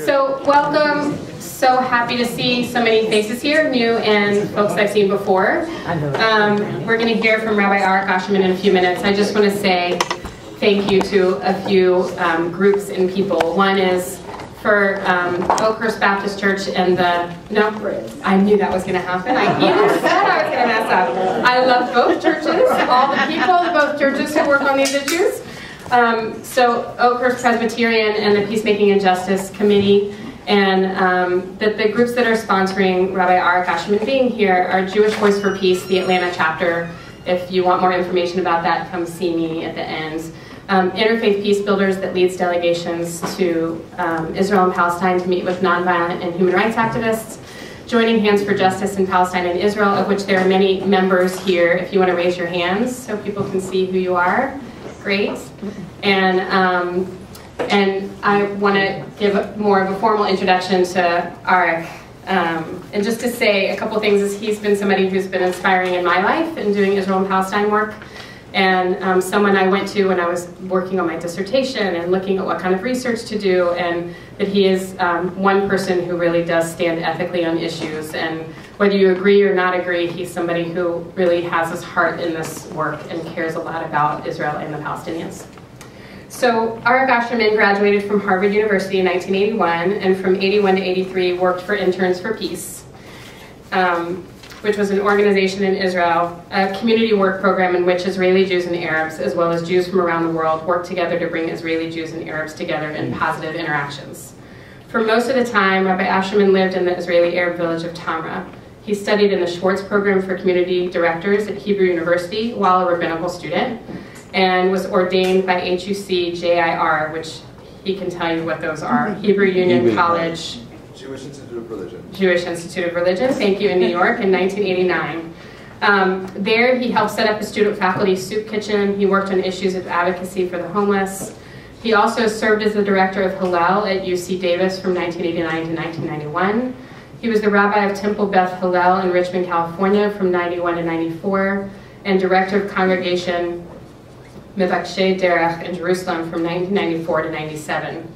So welcome, so happy to see so many faces here, new and folks I've seen before. We're going to hear from Rabbi Arik Ascherman in a few minutes. I just want to say thank you to a few groups and people. One is for Oakhurst Baptist Church and the, no, I knew that was going to happen. I even said I was going to mess up. I love both churches, all the people of both churches who work on these issues. So Oakhurst Presbyterian and the Peacemaking and Justice Committee, and the groups that are sponsoring Rabbi Arik Ascherman being here are Jewish Voice for Peace, the Atlanta chapter. If you want more information about that, come see me at the end. Interfaith Peace Builders that leads delegations to Israel and Palestine to meet with nonviolent and human rights activists. Joining Hands for Justice in Palestine and Israel, of which there are many members here. If you want to raise your hands so people can see who you are. Great. And I want to give more of a formal introduction to Arik. And just to say a couple things, is he's been somebody who's been inspiring in my life in doing Israel and Palestine work. And someone I went to when I was working on my dissertation and looking at what kind of research to do, and that he is one person who really does stand ethically on issues. And whether you agree or not agree, he's somebody who really has his heart in this work and cares a lot about Israel and the Palestinians. So Arik Ascherman graduated from Harvard University in 1981, and from 81 to 83 worked for Interns for Peace, which was an organization in Israel, a community work program in which Israeli Jews and Arabs, as well as Jews from around the world, worked together to bring Israeli Jews and Arabs together in positive interactions. For most of the time, Rabbi Ascherman lived in the Israeli Arab village of Tamra. He studied in the Schwartz program for community directors at Hebrew University while a rabbinical student, and was ordained by HUC JIR, which he can tell you what those are. Hebrew Union College. Jewish Institute of Religion. Jewish Institute of Religion, thank you, in New York in 1989. There he helped set up a student faculty soup kitchen. He worked on issues of advocacy for the homeless. He also served as the director of Hillel at UC Davis from 1989 to 1991. He was the rabbi of Temple Beth Hillel in Richmond, California from 91 to 94, and director of Congregation Mevakshei Derech in Jerusalem from 1994 to 97,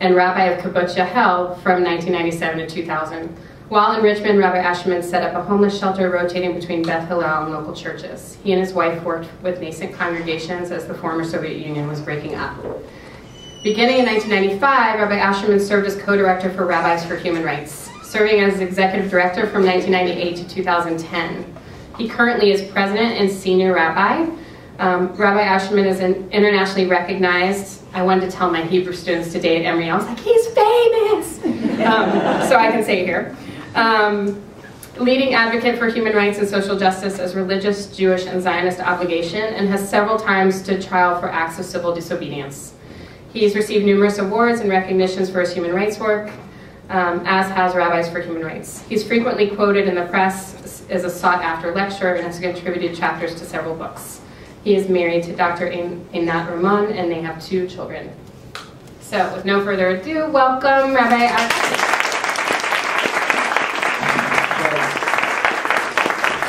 and rabbi of Kibbutz Yahel from 1997 to 2000. While in Richmond, Rabbi Ascherman set up a homeless shelter rotating between Beth Hillel and local churches. He and his wife worked with nascent congregations as the former Soviet Union was breaking up. Beginning in 1995, Rabbi Ascherman served as co-director for Rabbis for Human Rights, serving as executive director from 1998 to 2010. He currently is president and senior rabbi. Rabbi Ascherman is internationally recognized. I wanted to tell my Hebrew students today at Emory, I was like, he's famous! So I can say it here. Leading advocate for human rights and social justice as religious, Jewish, and Zionist obligation, and has several times stood trial for acts of civil disobedience. He's received numerous awards and recognitions for his human rights work, as has Rabbis for Human Rights. He's frequently quoted in the press as a sought-after lecturer and has contributed chapters to several books. He is married to Dr. Einat Ramon, and they have 2 children. So, with no further ado, welcome, Rabbi Arik.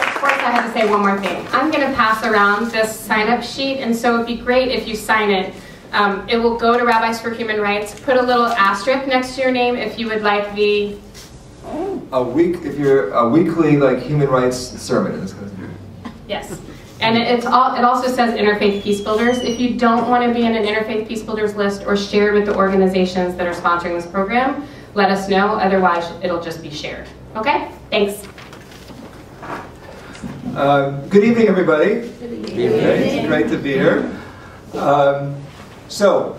Of course, I have to say one more thing. I'm going to pass around this sign-up sheet, and so it would be great if you sign it. It will go to Rabbis for Human Rights. Put a little asterisk next to your name if you would like the... If you're a weekly human rights sermon. It's going to be. Yes. And it also says Interfaith Peace Builders. If you don't want to be in an Interfaith Peace Builders list or shared with the organizations that are sponsoring this program, let us know. Otherwise, it'll just be shared. Okay? Thanks. Good evening, everybody. Good evening. It's great to be here. So,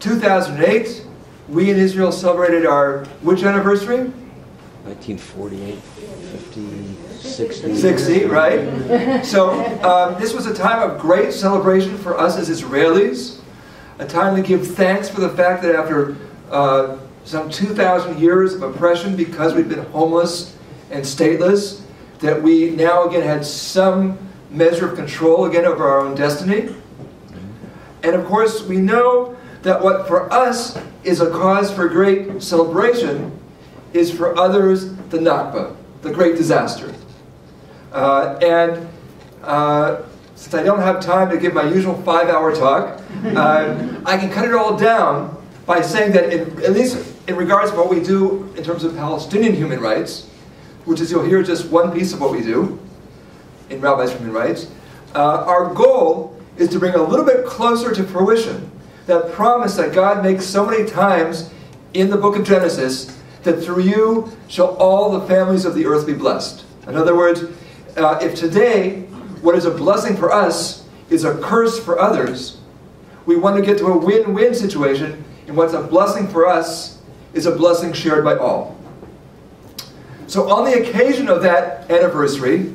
2008, we in Israel celebrated our which anniversary? 1948, 50, 60. 60, right? So this was a time of great celebration for us as Israelis, a time to give thanks for the fact that after some 2,000 years of oppression, because we've been homeless and stateless, that we now again had some measure of control again over our own destiny. And of course, we know that what for us is a cause for great celebration is for others the Nakba, the great disaster. Since I don't have time to give my usual 5-hour talk, I can cut it all down by saying that, at least in regards to what we do in terms of Palestinian human rights, which is, you'll hear just one piece of what we do in Rabbis Human Rights, our goal is to bring a little bit closer to fruition that promise that God makes so many times in the book of Genesis, that through you shall all the families of the earth be blessed. In other words, if today what is a blessing for us is a curse for others, we want to get to a win-win situation in what's a blessing for us is a blessing shared by all. So on the occasion of that anniversary,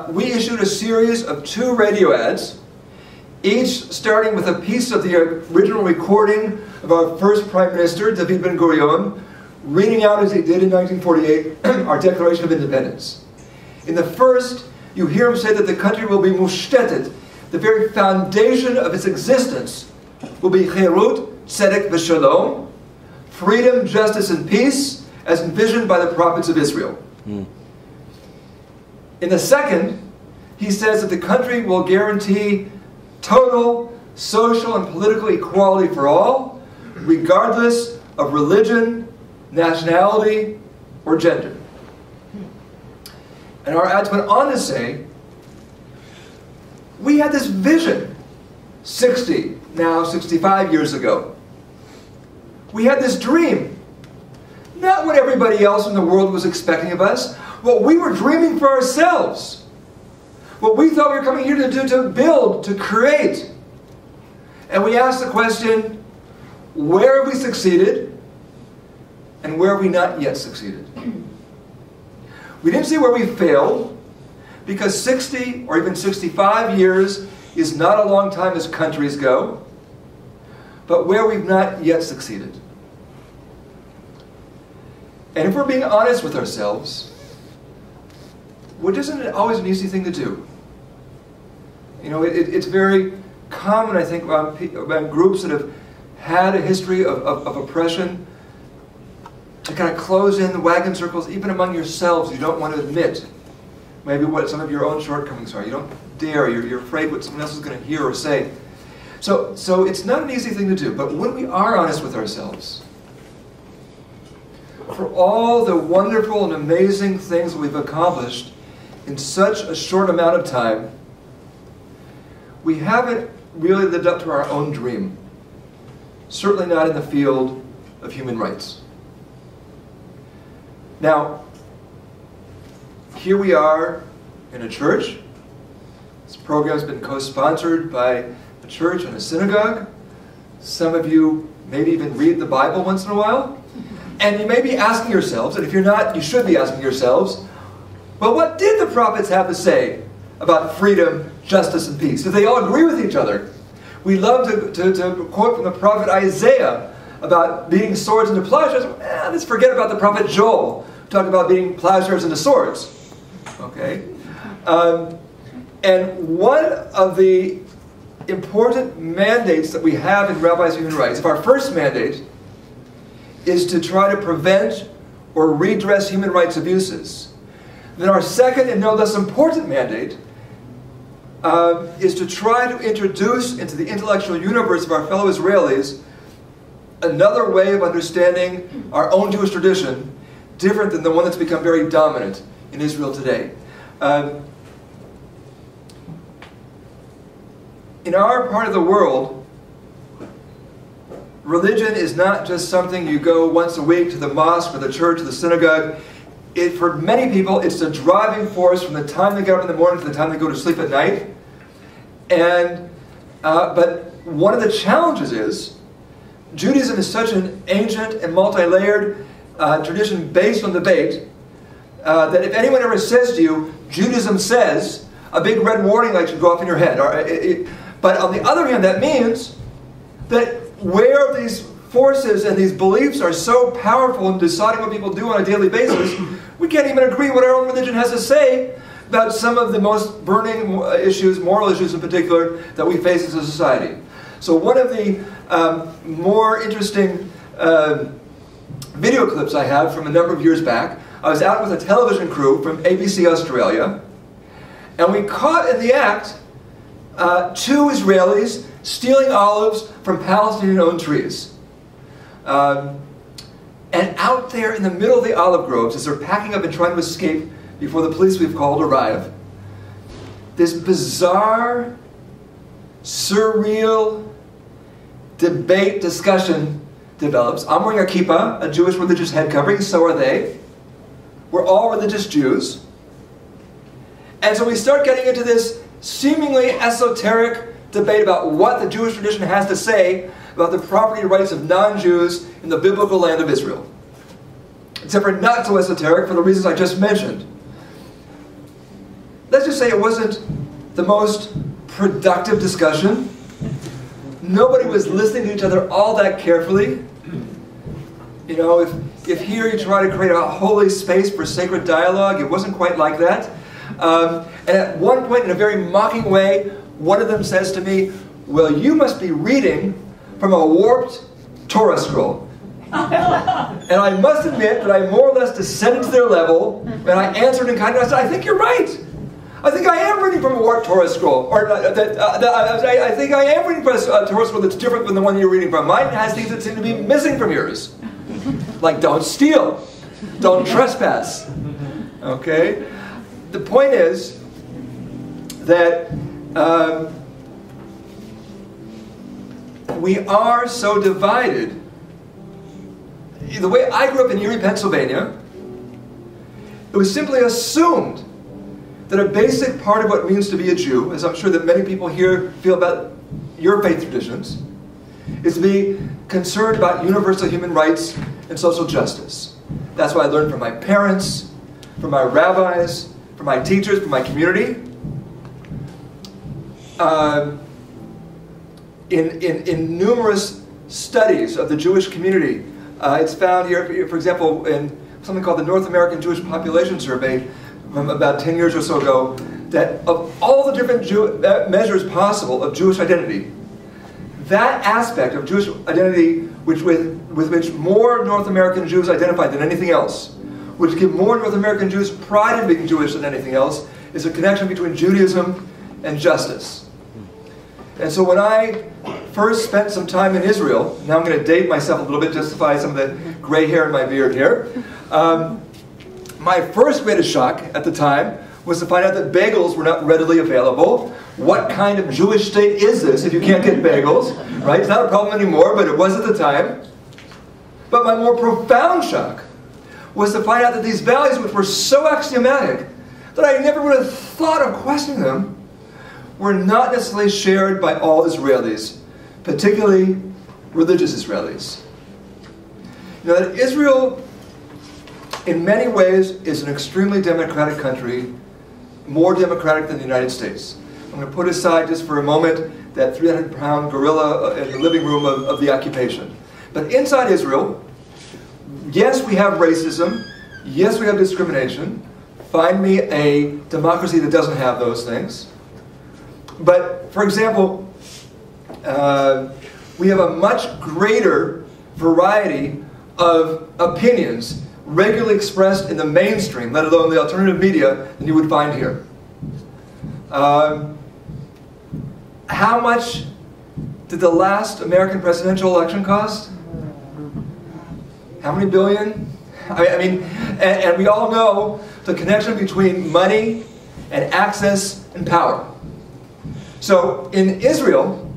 we issued a series of 2 radio ads, each starting with a piece of the original recording of our first Prime Minister, David Ben-Gurion, reading out, as he did in 1948, our Declaration of Independence. In the first, you hear him say that the country will be mushtetet, the very foundation of its existence will be cherut, tzedek, v'shalom, freedom, justice, and peace, as envisioned by the prophets of Israel. In the second, he says that the country will guarantee total social and political equality for all, regardless of religion, nationality, or gender. And our ads went on to say, we had this vision 60, now 65 years ago. We had this dream. Not what everybody else in the world was expecting of us. What we were dreaming for ourselves. What we thought we were coming here to do, to build, to create. And we asked the question, where have we succeeded? And where have we not yet succeeded? We didn't see where we failed, because 60 or even 65 years is not a long time as countries go, but where we've not yet succeeded. And if we're being honest with ourselves, which isn't always an easy thing to do. You know, it's very common, I think, among groups that have had a history of oppression, to kind of close in the wagon circles, even among yourselves. You don't want to admit maybe what some of your own shortcomings are. You don't dare. You're afraid what someone else is going to hear or say. So it's not an easy thing to do. But when we are honest with ourselves, for all the wonderful and amazing things we've accomplished in such a short amount of time, we haven't really lived up to our own dream. Certainly not in the field of human rights. Now, here we are in a church. This program has been co-sponsored by a church and a synagogue. Some of you maybe even read the Bible once in a while. And you may be asking yourselves, and if you're not, you should be asking yourselves, well, what did the prophets have to say about freedom, justice, and peace? Did they all agree with each other? We love to quote from the prophet Isaiah about beating swords into plowshares. Let's forget about the prophet Joel, talk about beating plowshares into swords. Okay? And one of the important mandates that we have in Rabbis Human Rights, if our first mandate is to try to prevent or redress human rights abuses, then our second and no less important mandate is to try to introduce into the intellectual universe of our fellow Israelis another way of understanding our own Jewish tradition, different than the one that's become very dominant in Israel today. In our part of the world, religion is not just something you go once a week to the mosque or the church or the synagogue. For many people, it's the driving force from the time they get up in the morning to the time they go to sleep at night. But one of the challenges is, Judaism is such an ancient and multi-layered tradition based on debate that if anyone ever says to you, Judaism says, a big red warning light should go off in your head. But on the other hand, that means that where these forces and these beliefs are so powerful in deciding what people do on a daily basis, we can't even agree what our own religion has to say about some of the most burning issues, moral issues in particular, that we face as a society. So one of the more interesting video clips I have from a number of years back, I was out with a television crew from ABC Australia, and we caught in the act 2 Israelis stealing olives from Palestinian-owned trees. And out there in the middle of the olive groves, as they're packing up and trying to escape before the police we've called arrive, this bizarre, surreal debate, discussion develops. I'm wearing a kippah, a Jewish religious head covering, so are they. We're all religious Jews. And so we start getting into this seemingly esoteric debate about what the Jewish tradition has to say about the property rights of non-Jews in the biblical land of Israel. Except for not so esoteric for the reasons I just mentioned. Let's just say it wasn't the most productive discussion. Nobody was listening to each other all that carefully. You know, if here you try to create a holy space for sacred dialogue, it wasn't quite like that. And at one point, in a very mocking way, one of them says to me, "Well, you must be reading from a warped Torah scroll." And I must admit that I more or less descended to their level, and I answered in kind. I said, "I think you're right. I think I am reading from a warped Torah scroll. Or I think I am reading from a Torah scroll that's different than the one you're reading from. Mine has things that seem to be missing from yours. Like don't steal, don't trespass." Okay? The point is that we are so divided. The way I grew up in Erie, Pennsylvania, it was simply assumed that a basic part of what it means to be a Jew, as I'm sure that many people here feel about your faith traditions, is to be concerned about universal human rights and social justice. That's what I learned from my parents, from my rabbis, from my teachers, from my community. In numerous studies of the Jewish community, it's found here, for example, in something called the North American Jewish Population Survey from about 10 years or so ago, that of all the different measures possible of Jewish identity, that aspect of Jewish identity with which more North American Jews identify than anything else, which give more North American Jews pride in being Jewish than anything else, is a connection between Judaism and justice. And so when I first spent some time in Israel, now I'm going to date myself a little bit, justify some of the gray hair in my beard here. My first greatest shock at the time was to find out that bagels were not readily available. What kind of Jewish state is this if you can't get bagels? Right? It's not a problem anymore, but it was at the time. But my more profound shock was to find out that these values, which were so axiomatic that I never would have thought of questioning them, were not necessarily shared by all Israelis, particularly religious Israelis. You know, that Israel, in many ways, is an extremely democratic country, more democratic than the United States. I'm going to put aside just for a moment that 300-pound gorilla in the living room of the occupation. But inside Israel, yes, we have racism, yes, we have discrimination. Find me a democracy that doesn't have those things. But, for example, we have a much greater variety of opinions regularly expressed in the mainstream, let alone the alternative media, than you would find here. How much did the last American presidential election cost? How many billion? I mean, and we all know the connection between money and access and power. So in Israel,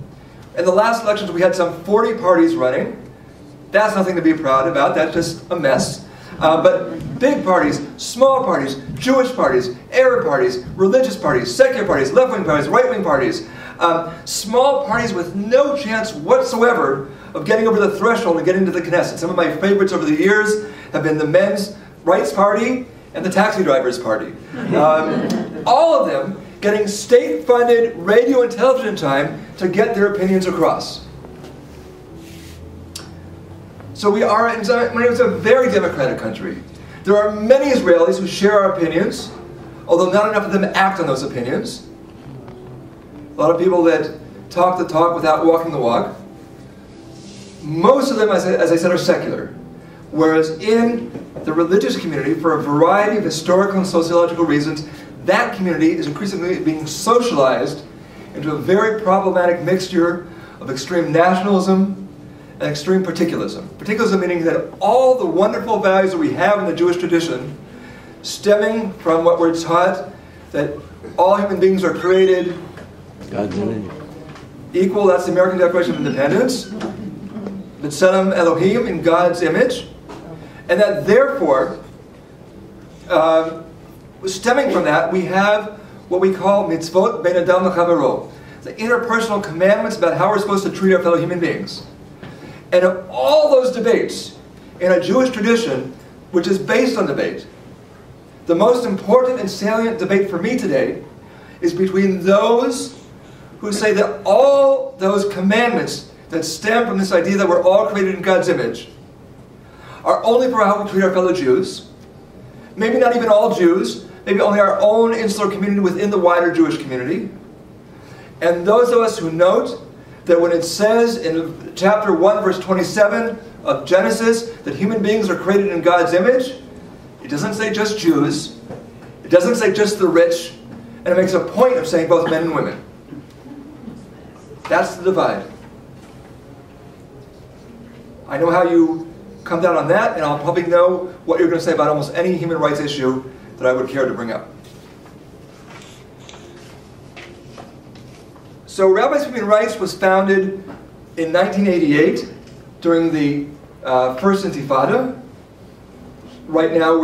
in the last elections, we had some 40 parties running. That's nothing to be proud about. That's just a mess. But big parties, small parties, Jewish parties, Arab parties, religious parties, secular parties, left-wing parties, right-wing parties, small parties with no chance whatsoever of getting over the threshold and getting to the Knesset. Some of my favorites over the years have been the Men's Rights Party and the Taxi Drivers Party. All of them getting state-funded radio and television time to get their opinions across. So we are, it's a very democratic country. There are many Israelis who share our opinions, although not enough of them act on those opinions. A lot of people that talk the talk without walking the walk. Most of them, as I said, are secular. Whereas in the religious community, for a variety of historical and sociological reasons, that community is increasingly being socialized into a very problematic mixture of extreme nationalism, and extreme particularism. Particularism meaning that all the wonderful values that we have in the Jewish tradition, stemming from what we're taught, that all human beings are created God's image. equal, that's the American Declaration of Independence, B'Tselem Elohim, in God's image, and that therefore, stemming from that, we have what we call mitzvot ben adam l'chavero, the interpersonal commandments about how we're supposed to treat our fellow human beings. And of all those debates in a Jewish tradition, which is based on debate, the most important and salient debate for me today is between those who say that all those commandments that stem from this idea that we're all created in God's image are only for how we treat our fellow Jews, maybe not even all Jews, maybe only our own insular community within the wider Jewish community, and those of us who note that when it says in chapter 1, verse 27 of Genesis that human beings are created in God's image, it doesn't say just Jews, it doesn't say just the rich, and it makes a point of saying both men and women. That's the divide. I know how you come down on that, and I'll probably know what you're going to say about almost any human rights issue that I would care to bring up. So Rabbis for Human Rights was founded in 1988 during the first Intifada. Right now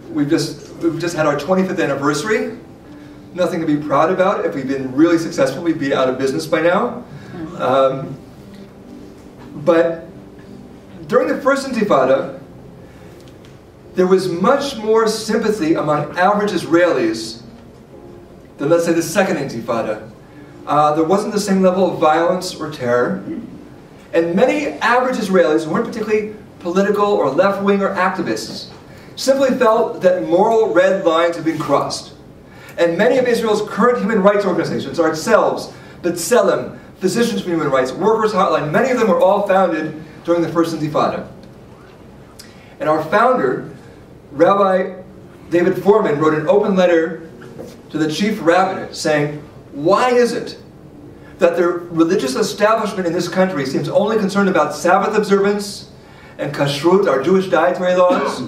we've just had our 25th anniversary. Nothing to be proud about. If we'd been really successful, we'd be out of business by now. But during the first Intifada, there was much more sympathy among average Israelis than, let's say, the second Intifada. There wasn't the same level of violence or terror. And many average Israelis who weren't particularly political or left-wing or activists simply felt that moral red lines had been crossed. And many of Israel's current human rights organizations, ourselves, B'Tselem, Physicians for Human Rights, Workers' Hotline, many of them were all founded during the first Intifada. And our founder, Rabbi David Foreman, wrote an open letter to the chief rabbinate saying, why is it that the religious establishment in this country seems only concerned about Sabbath observance and kashrut, our Jewish dietary laws?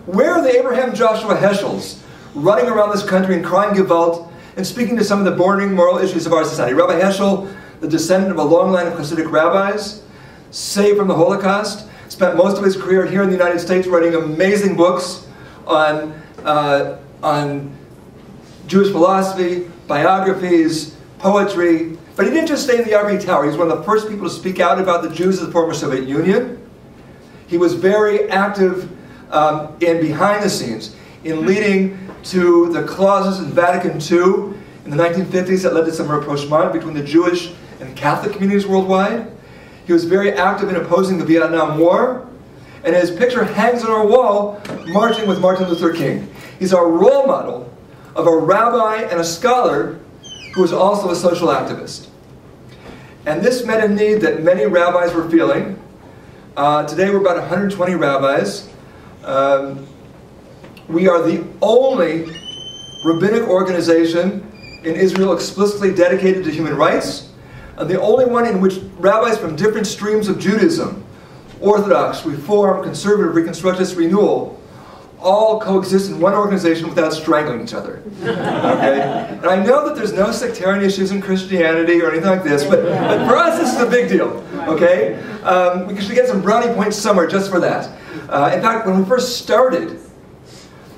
Where are the Abraham Joshua Heschels running around this country and crying Gewalt and speaking to some of the burning moral issues of our society? Rabbi Heschel, the descendant of a long line of Hasidic rabbis, saved from the Holocaust, spent most of his career here in the United States writing amazing books on Jewish philosophy, biographies, poetry. But he didn't just stay in the ivory tower. He was one of the first people to speak out about the Jews of the former Soviet Union. He was very active in behind the scenes in leading to the clauses in Vatican II in the 1950s that led to some rapprochement between the Jewish and Catholic communities worldwide. He was very active in opposing the Vietnam War, and his picture hangs on our wall marching with Martin Luther King. He's our role model of a rabbi and a scholar who was also a social activist. And this met a need that many rabbis were feeling. Today we're about 120 rabbis. We are the only rabbinic organization in Israel explicitly dedicated to human rights, and the only one in which rabbis from different streams of Judaism, Orthodox, Reform, Conservative, Reconstructionist, Renewal, all coexist in one organization without strangling each other. Okay? And I know that there's no sectarian issues in Christianity or anything like this, but for us this is a big deal. Okay? We should get some brownie points somewhere just for that. In fact, when we first started,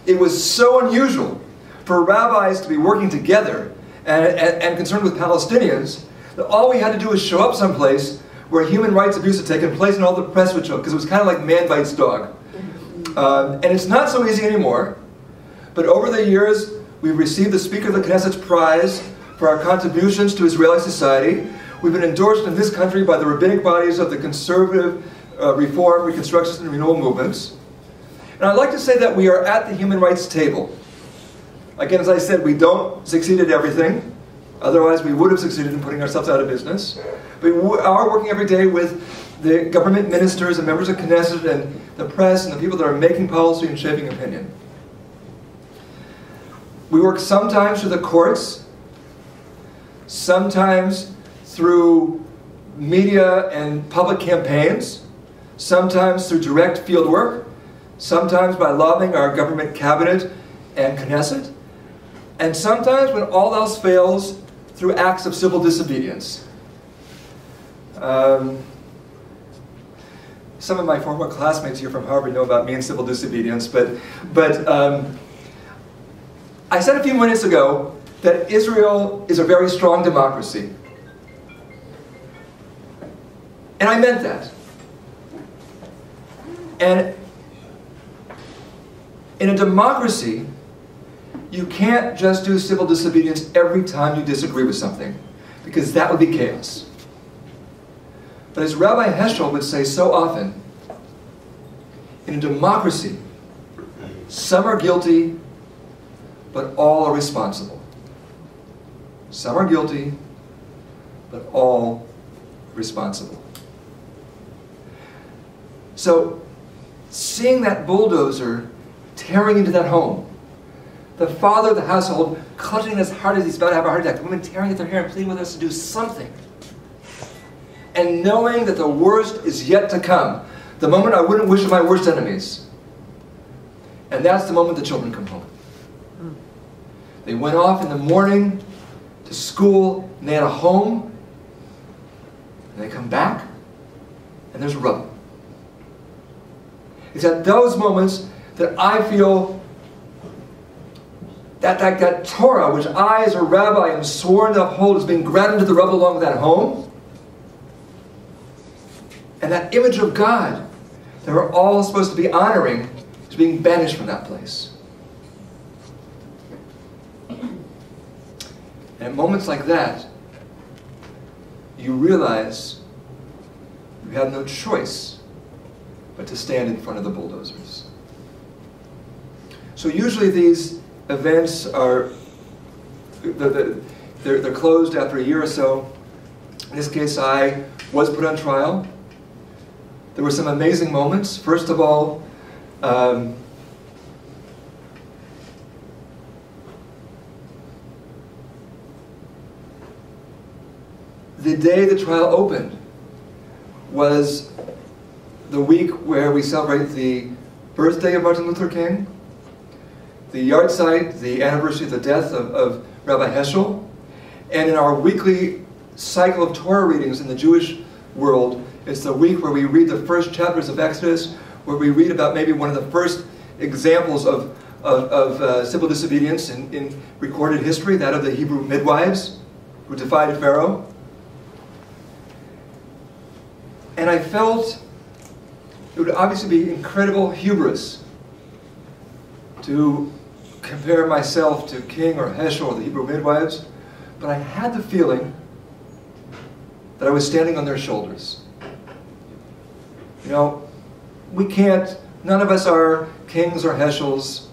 it was so unusual for rabbis to be working together and concerned with Palestinians that all we had to do was show up someplace where human rights abuse had taken place and all the press would show up, because it was kind of like man bites dog. And it's not so easy anymore, but over the years we've received the Speaker of the Knesset's Prize for our contributions to Israeli society. We've been endorsed in this country by the rabbinic bodies of the conservative, Reform, Reconstructionist, and Renewal movements. And I'd like to say that we are at the human rights table. Again, as I said, we don't succeed at everything. Otherwise, we would have succeeded in putting ourselves out of business. But we are working every day with the government ministers and members of Knesset and the press and the people that are making policy and shaping opinion. We work sometimes through the courts, sometimes through media and public campaigns, sometimes through direct field work, sometimes by lobbying our government cabinet and Knesset, and sometimes, when all else fails, through acts of civil disobedience. Some of my former classmates here from Harvard know about me and civil disobedience, but I said a few minutes ago that Israel is a very strong democracy. And I meant that. And in a democracy, you can't just do civil disobedience every time you disagree with something, because that would be chaos. But as Rabbi Heschel would say so often, in a democracy, some are guilty, but all are responsible. Some are guilty, but all responsible. So, seeing that bulldozer tearing into that home, the father of the household clutching as hard as he's about to have a heart attack, the women tearing at their hair and pleading with us to do something, and knowing that the worst is yet to come, the moment I wouldn't wish on my worst enemies. And that's the moment the children come home. They went off in the morning to school, and they had a home, and they come back, and there's rubble. It's at those moments that I feel that Torah, which I as a rabbi am sworn to uphold, is being ground into the rubble along with that home. And that image of God that we're all supposed to be honoring is being banished from that place. And at moments like that, you realize you have no choice but to stand in front of the bulldozers. So usually these events are, they're closed after a year or so. In this case, I was put on trial. There were some amazing moments. First of all, the day the trial opened was the week where we celebrate the birthday of Martin Luther King, the yahrzeit, the anniversary of the death of Rabbi Heschel, and in our weekly cycle of Torah readings in the Jewish world, it's the week where we read the first chapters of Exodus, where we read about maybe one of the first examples of civil disobedience in recorded history, that of the Hebrew midwives who defied Pharaoh. And I felt it would obviously be incredible hubris to compare myself to King or Heschel or the Hebrew midwives, but I had the feeling that I was standing on their shoulders. You know, we can't, none of us are Kings or Heschels,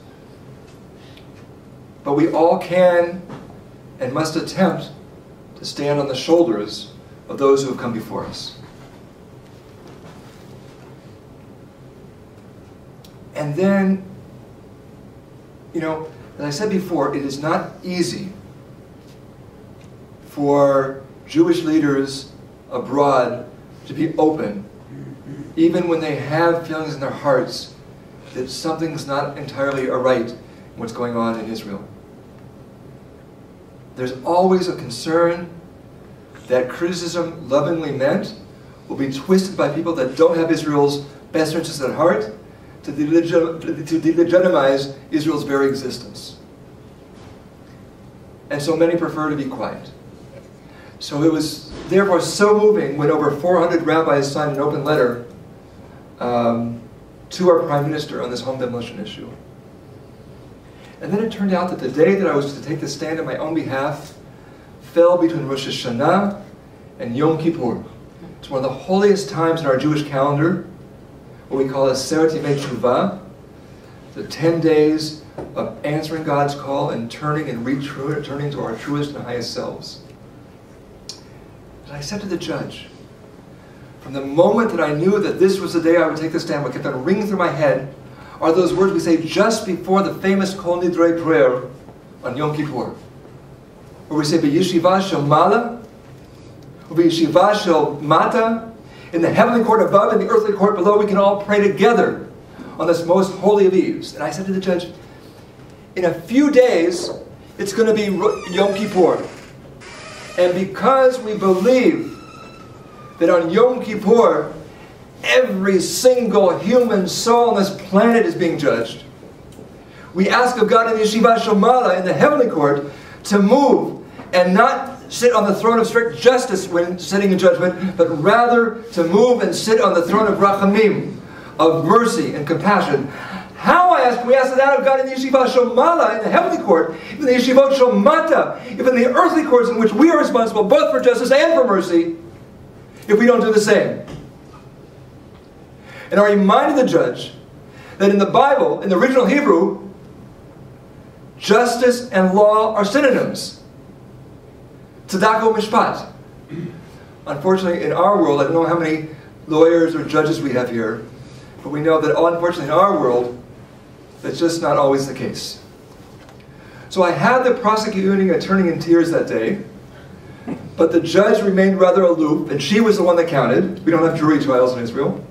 but we all can and must attempt to stand on the shoulders of those who have come before us. And then, you know, as I said before, it is not easy for Jewish leaders abroad to be open, even when they have feelings in their hearts that something's not entirely right in what's going on in Israel. There's always a concern that criticism lovingly meant will be twisted by people that don't have Israel's best interests at heart to delegitimize Israel's very existence. And so many prefer to be quiet. So it was therefore so moving when over 400 rabbis signed an open letter to our Prime Minister on this home demolition issue. And then it turned out that the day that I was to take the stand on my own behalf fell between Rosh Hashanah and Yom Kippur. It's one of the holiest times in our Jewish calendar, what we call Aseret Yemei Teshuvah, the 10 days of answering God's call and turning and returning to our truest and highest selves. And I said to the judge, from the moment that I knew that this was the day I would take the stand, what kept on ringing through my head are those words we say just before the famous Kol Nidrei prayer on Yom Kippur, where we say, B'yeshiva Shemala, V'yeshiva shel mata, in the heavenly court above and the earthly court below, we can all pray together on this most holy of eves. And I said to the judge, in a few days, it's going to be Yom Kippur. And because we believe that on Yom Kippur, every single human soul on this planet is being judged, we ask of God in the Yeshiva Shel Ma'ala, in the heavenly court, to move and not sit on the throne of strict justice when sitting in judgment, but rather to move and sit on the throne of Rachamim, of mercy and compassion. How, I ask, we ask that of God in the Yeshiva Shel Ma'ala, in the heavenly court, in the Yeshivot Shel Mata, even the earthly courts in which we are responsible both for justice and for mercy, if we don't do the same. And I reminded the judge that in the Bible, in the original Hebrew, justice and law are synonyms. Tzedakah mishpat. Unfortunately, in our world, I don't know how many lawyers or judges we have here, but we know that, unfortunately, in our world, that's just not always the case. So I had the prosecuting attorney in tears that day, but the judge remained rather aloof, and she was the one that counted. We don't have jury trials in Israel.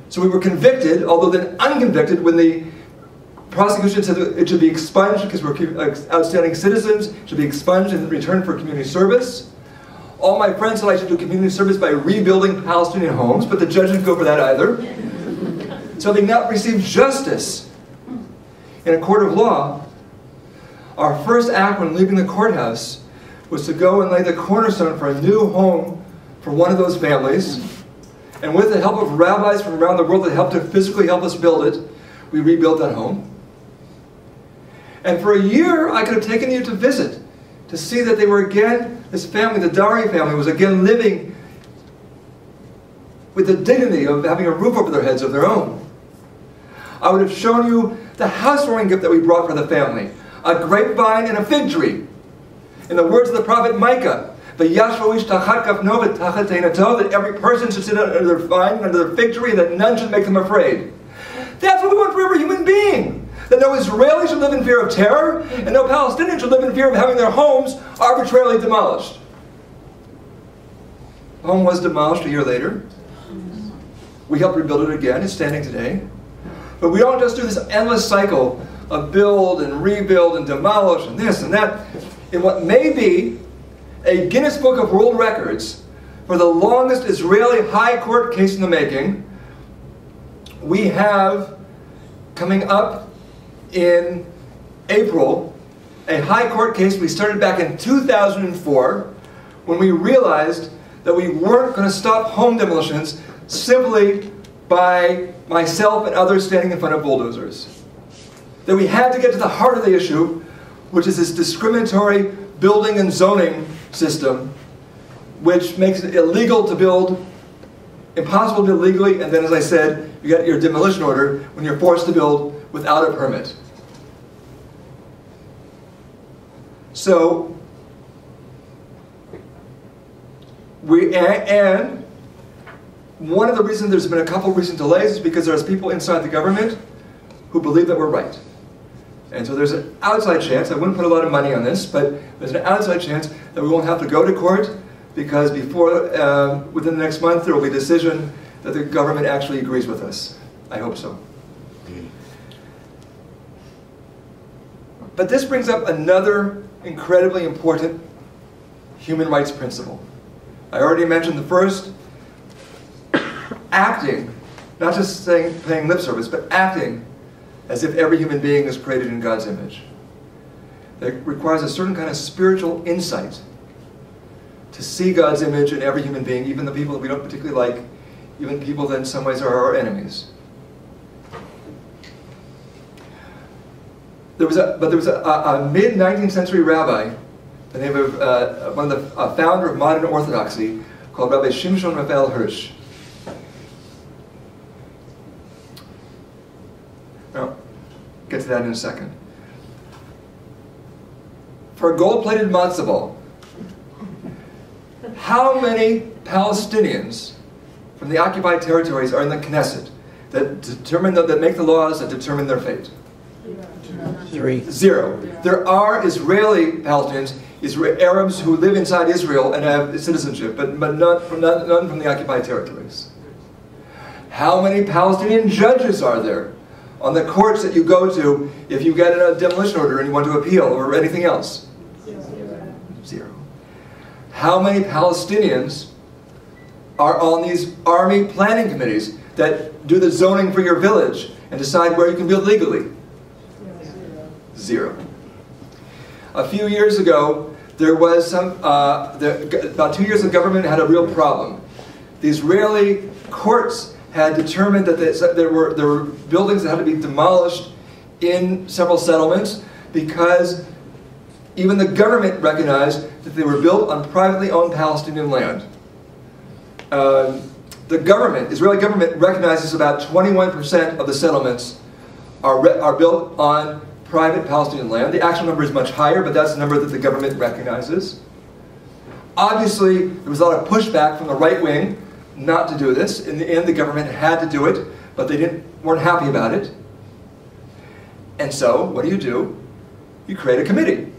So we were convicted, although then unconvicted, when the prosecution said that it should be expunged because we're outstanding citizens, it should be expunged in return for community service. All my friends said I should do community service by rebuilding Palestinian homes, but the judge didn't go for that either. So having not received justice in a court of law, our first act when leaving the courthouse was to go and lay the cornerstone for a new home for one of those families. And with the help of rabbis from around the world that helped to physically help us build it, we rebuilt that home. And for a year, I could have taken you to visit, to see that they were again, this family, the Dari family, was again living with the dignity of having a roof over their heads of their own. I would have shown you the housewarming gift that we brought for the family, a grapevine and a fig tree. In the words of the prophet Micah, that every person should sit under their vine, under their fig tree, and that none should make them afraid. That's what we want for every human being. That no Israeli should live in fear of terror, and no Palestinian should live in fear of having their homes arbitrarily demolished. The home was demolished a year later. We helped rebuild it again. It's standing today. But we don't just do this endless cycle of build and rebuild and demolish and this and that. In what may be a Guinness Book of World Records for the longest Israeli high court case in the making, we have coming up in April a high court case we started back in 2004 when we realized that we weren't going to stop home demolitions simply by myself and others standing in front of bulldozers. That we had to get to the heart of the issue, which is this discriminatory building and zoning system, which makes it illegal to build, impossible to build legally, and then, as I said, you get your demolition order when you're forced to build without a permit. So, and one of the reasons there's been a couple of recent delays is because there's people inside the government who believe that we're right. And so there's an outside chance, I wouldn't put a lot of money on this, but there's an outside chance that we won't have to go to court because within the next month there will be a decision that the government actually agrees with us. I hope so. But this brings up another incredibly important human rights principle. I already mentioned the first, acting, not just paying lip service, but acting as if every human being is created in God's image. That requires a certain kind of spiritual insight to see God's image in every human being, even the people that we don't particularly like, even people that in some ways are our enemies. There was a mid-19th century rabbi, the name of a founder of modern Orthodoxy, called Rabbi Shimshon Raphael Hirsch. I'll get to that in a second. For a gold-plated matzo ball, how many Palestinians from the occupied territories are in the Knesset that make the laws that determine their fate? 3. 0. There are Israeli Palestinians Arabs who live inside Israel and have citizenship, but none from the occupied territories? How many Palestinian judges are there on the courts that you go to if you get a demolition order and you want to appeal or anything else? Zero. How many Palestinians are on these army planning committees that do the zoning for your village and decide where you can build legally? Zero. A few years ago, there was about 2 years the government had a real problem. The Israeli courts had determined that there were buildings that had to be demolished in several settlements because even the government recognized that they were built on privately owned Palestinian land. The Israeli government recognizes about 21% of the settlements are built on private Palestinian land. The actual number is much higher, but that's the number that the government recognizes. Obviously, there was a lot of pushback from the right wing not to do this. In the end, the government had to do it, but they weren't happy about it. And so, what do? You create a committee.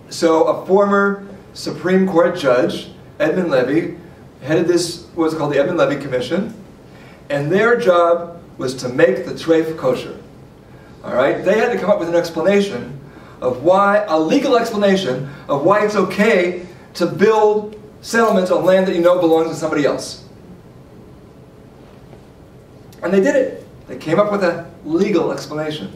So a former Supreme Court judge, Edmund Levy, headed this, what's called the Edmund Levy Commission, and their job was to make the treif kosher. All right? They had to come up with an explanation of why, a legal explanation of why it's okay to build settlements on land that you know belongs to somebody else. And they did it. They came up with a legal explanation.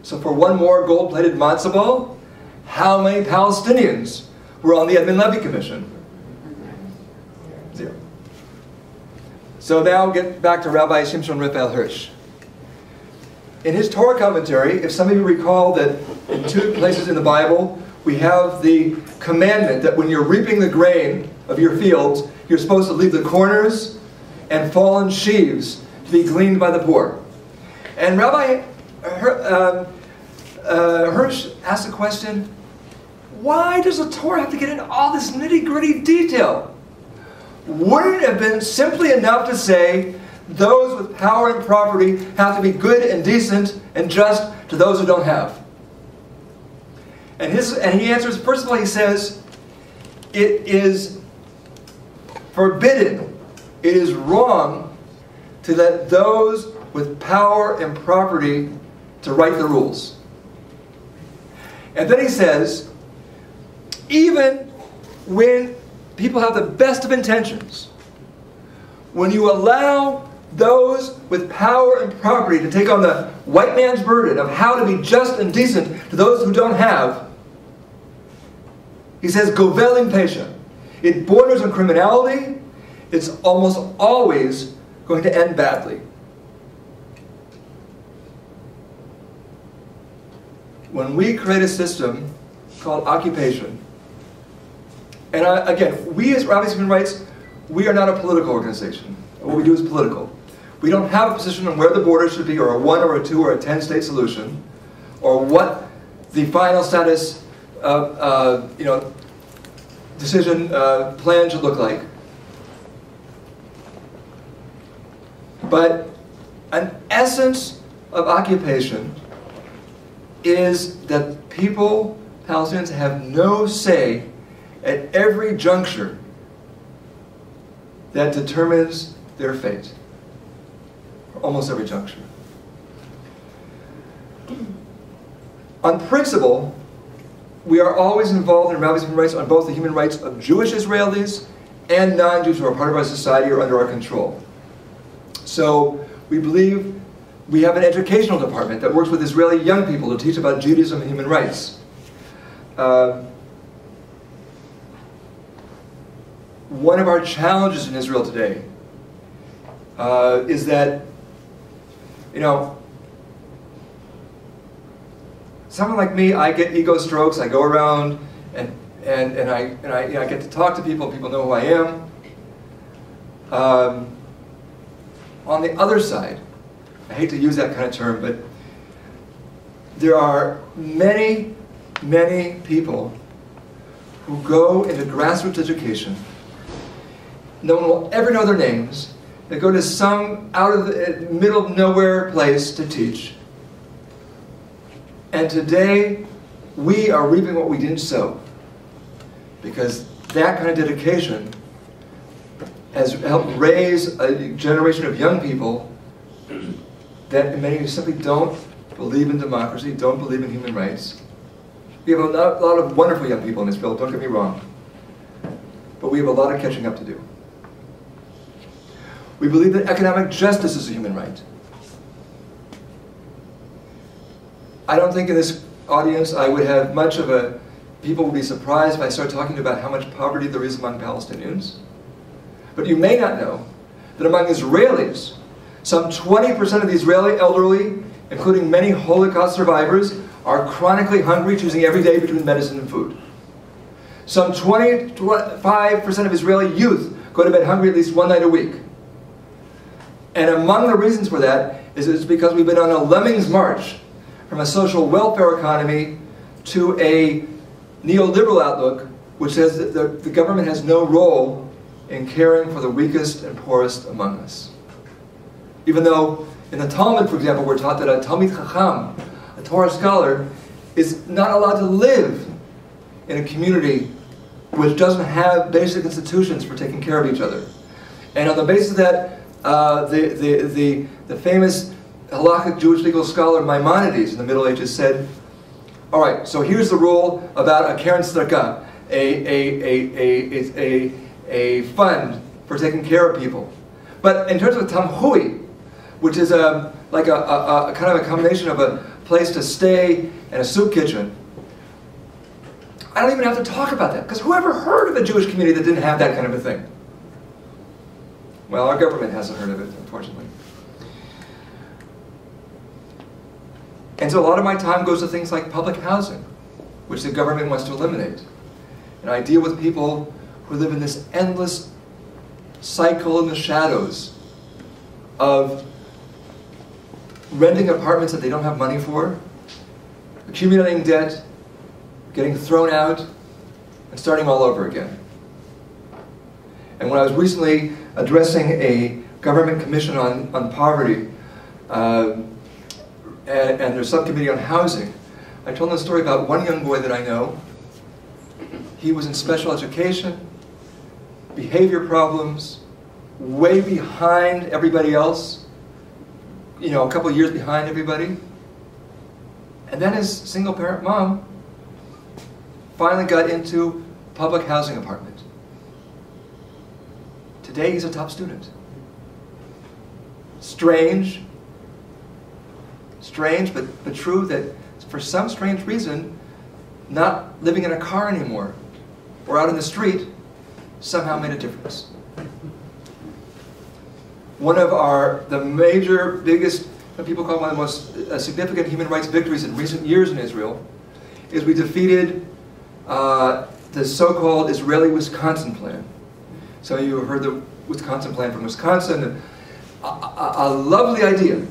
So for one more gold-plated matzo ball, how many Palestinians were on the Edmund Levy Commission? Zero. So now get back to Rabbi Shimshon Raphael Hirsch. In his Torah commentary, if some of you recall that in 2 places in the Bible, we have the commandment that when you're reaping the grain of your fields, you're supposed to leave the corners and fallen sheaves to be gleaned by the poor. And Rabbi Hirsch asked the question, why does the Torah have to get into all this nitty-gritty detail? Wouldn't it have been simply enough to say, those with power and property have to be good and decent and just to those who don't have? And he answers, first of all, he says, it is forbidden, it is wrong to let those with power and property to write the rules. And then he says, even when people have the best of intentions, when you allow those with power and property to take on the white man's burden of how to be just and decent to those who don't have, he says, govelim pesha. It borders on criminality. It's almost always going to end badly. When we create a system called occupation, and again, we as Rabbis Human Rights, we are not a political organization. What we do is political. We don't have a position on where the border should be, or a 1 or a 2 or a 10-state solution, or what the final status decision plan should look like. But an essence of occupation is that people, Palestinians, have no say at every juncture that determines their fate. Almost every juncture. On principle, we are always involved in Rabbis Human Rights on both the human rights of Jewish Israelis and non-Jews who are part of our society or under our control. So we believe we have an educational department that works with Israeli young people to teach about Judaism and human rights. One of our challenges in Israel today is that, someone like me, I get ego strokes. I go around and I get to talk to people. People know who I am. On the other side, I hate to use that kind of term, but there are many, many people who go into grassroots education. No one will ever know their names. They go to some out of the middle of nowhere place to teach. And today, we are reaping what we didn't sow. Because that kind of dedication has helped raise a generation of young people that many simply don't believe in democracy, don't believe in human rights. We have a lot of wonderful young people in Israel, don't get me wrong. But we have a lot of catching up to do. We believe that economic justice is a human right. I don't think in this audience I would have much of a... People would be surprised if I start talking about how much poverty there is among Palestinians. But you may not know that among Israelis, some 20% of the Israeli elderly, including many Holocaust survivors, are chronically hungry, choosing every day between medicine and food. Some 25% of Israeli youth go to bed hungry at least one night a week. And among the reasons for that is it's because we've been on a lemmings march from a social welfare economy to a neoliberal outlook which says that the government has no role in caring for the weakest and poorest among us. Even though in the Talmud, for example, we're taught that a Talmid Chacham, a Torah scholar, is not allowed to live in a community which doesn't have basic institutions for taking care of each other. And on the basis of that, the famous halakhic Jewish legal scholar Maimonides in the Middle Ages said, all right, so here's the rule about a keren tzedakah, a fund for taking care of people. But in terms of tamhui, which is like a kind of a combination of a place to stay and a soup kitchen, I don't even have to talk about that, because whoever heard of a Jewish community that didn't have that kind of a thing? Well, our government hasn't heard of it, unfortunately. And so a lot of my time goes to things like public housing, which the government wants to eliminate. And I deal with people who live in this endless cycle in the shadows of renting apartments that they don't have money for, accumulating debt, getting thrown out, and starting all over again. And when I was recently addressing a government commission on poverty, and their subcommittee on housing, I told them a story about one young boy that I know. He was in special education, behavior problems, way behind everybody else, you know, a couple of years behind everybody. And then his single-parent mom finally got into a public housing apartment. Today he's a top student. Strange, but true that for some strange reason, not living in a car anymore or out in the street somehow made a difference. One of the major, biggest, what people call one of the most significant human rights victories in recent years in Israel is we defeated the so-called Israeli-Wisconsin plan. Some of you have heard the Wisconsin plan from Wisconsin. A lovely idea.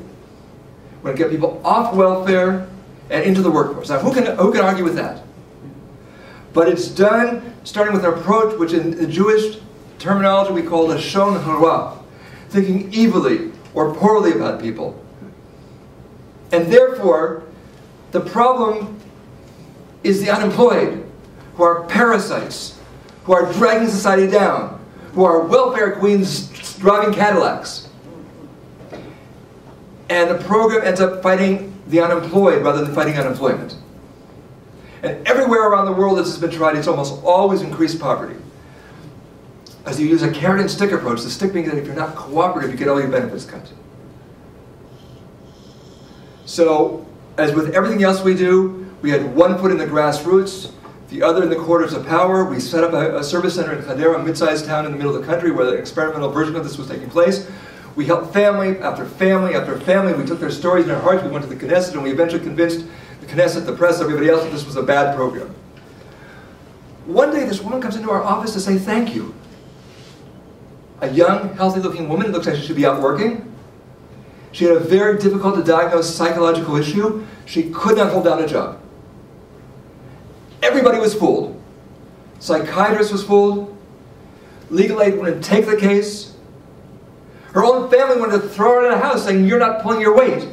We're going to get people off welfare and into the workforce. Now, who can argue with that? But it's done starting with an approach which in the Jewish terminology we call lashon hara, thinking evilly or poorly about people. And therefore, the problem is the unemployed, who are parasites, who are dragging society down, who are welfare queens driving Cadillacs. And the program ends up fighting the unemployed rather than fighting unemployment. And everywhere around the world this has been tried, it's almost always increased poverty. As you use a carrot and stick approach, the stick being that if you're not cooperative, you get all your benefits cut. So, as with everything else we do, we had one foot in the grassroots, the other in the quarters of power. We set up a service center in Hadera, a mid-sized town in the middle of the country where the experimental version of this was taking place. We helped family after family after family. We took their stories in our hearts. We went to the Knesset, and we eventually convinced the Knesset, the press, everybody else that this was a bad program. One day, this woman comes into our office to say thank you. A young, healthy-looking woman. It looks like she should be out working. She had a very difficult to diagnose psychological issue. She could not hold down a job. Everybody was fooled. Psychiatrist was fooled. Legal aid wouldn't take the case. Her own family wanted to throw her out of the house, saying, "You're not pulling your weight."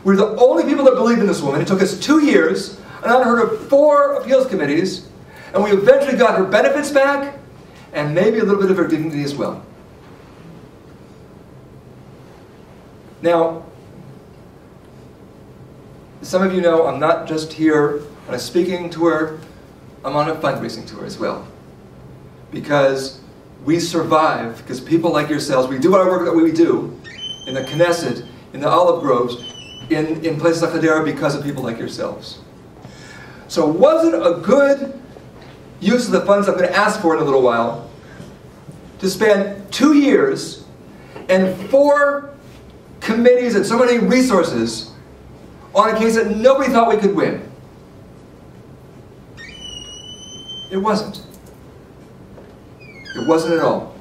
We're the only people that believed in this woman. It took us 2 years. an unheard of 4 appeals committees, and we eventually got her benefits back, and maybe a little bit of her dignity as well. Now, some of you know I'm not just here on a speaking tour, I'm on a fundraising tour as well. Because we survive, because people like yourselves, we do our work that we do in the Knesset, in the olive groves, in places like Hadera because of people like yourselves. So wasn't a good use of the funds I'm going to ask for in a little while to spend 2 years and 4 committees and so many resources on a case that nobody thought we could win? It wasn't. It wasn't at all.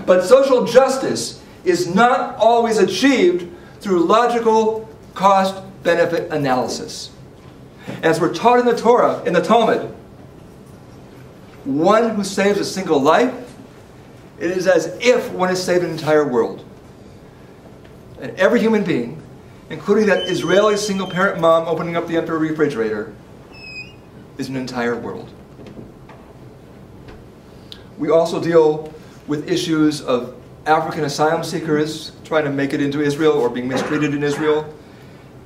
But social justice is not always achieved through logical cost-benefit analysis. As we're taught in the Torah, in the Talmud, one who saves a single life, it is as if one has saved an entire world. And every human being, including that Israeli single-parent mom opening up the empty refrigerator, is an entire world. We also deal with issues of African asylum seekers trying to make it into Israel or being mistreated in Israel.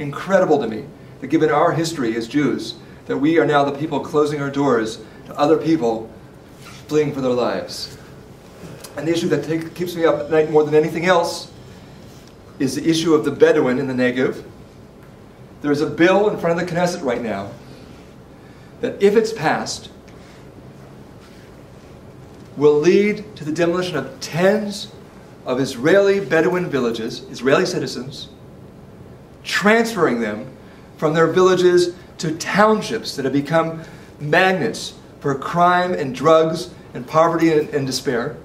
Incredible to me that given our history as Jews, that we are now the people closing our doors to other people fleeing for their lives. And the issue that keeps me up at night more than anything else is the issue of the Bedouin in the Negev. There's a bill in front of the Knesset right now that, if it's passed, will lead to the demolition of tens of Israeli Bedouin villages, Israeli citizens, transferring them from their villages to townships that have become magnets for crime and drugs and poverty and despair,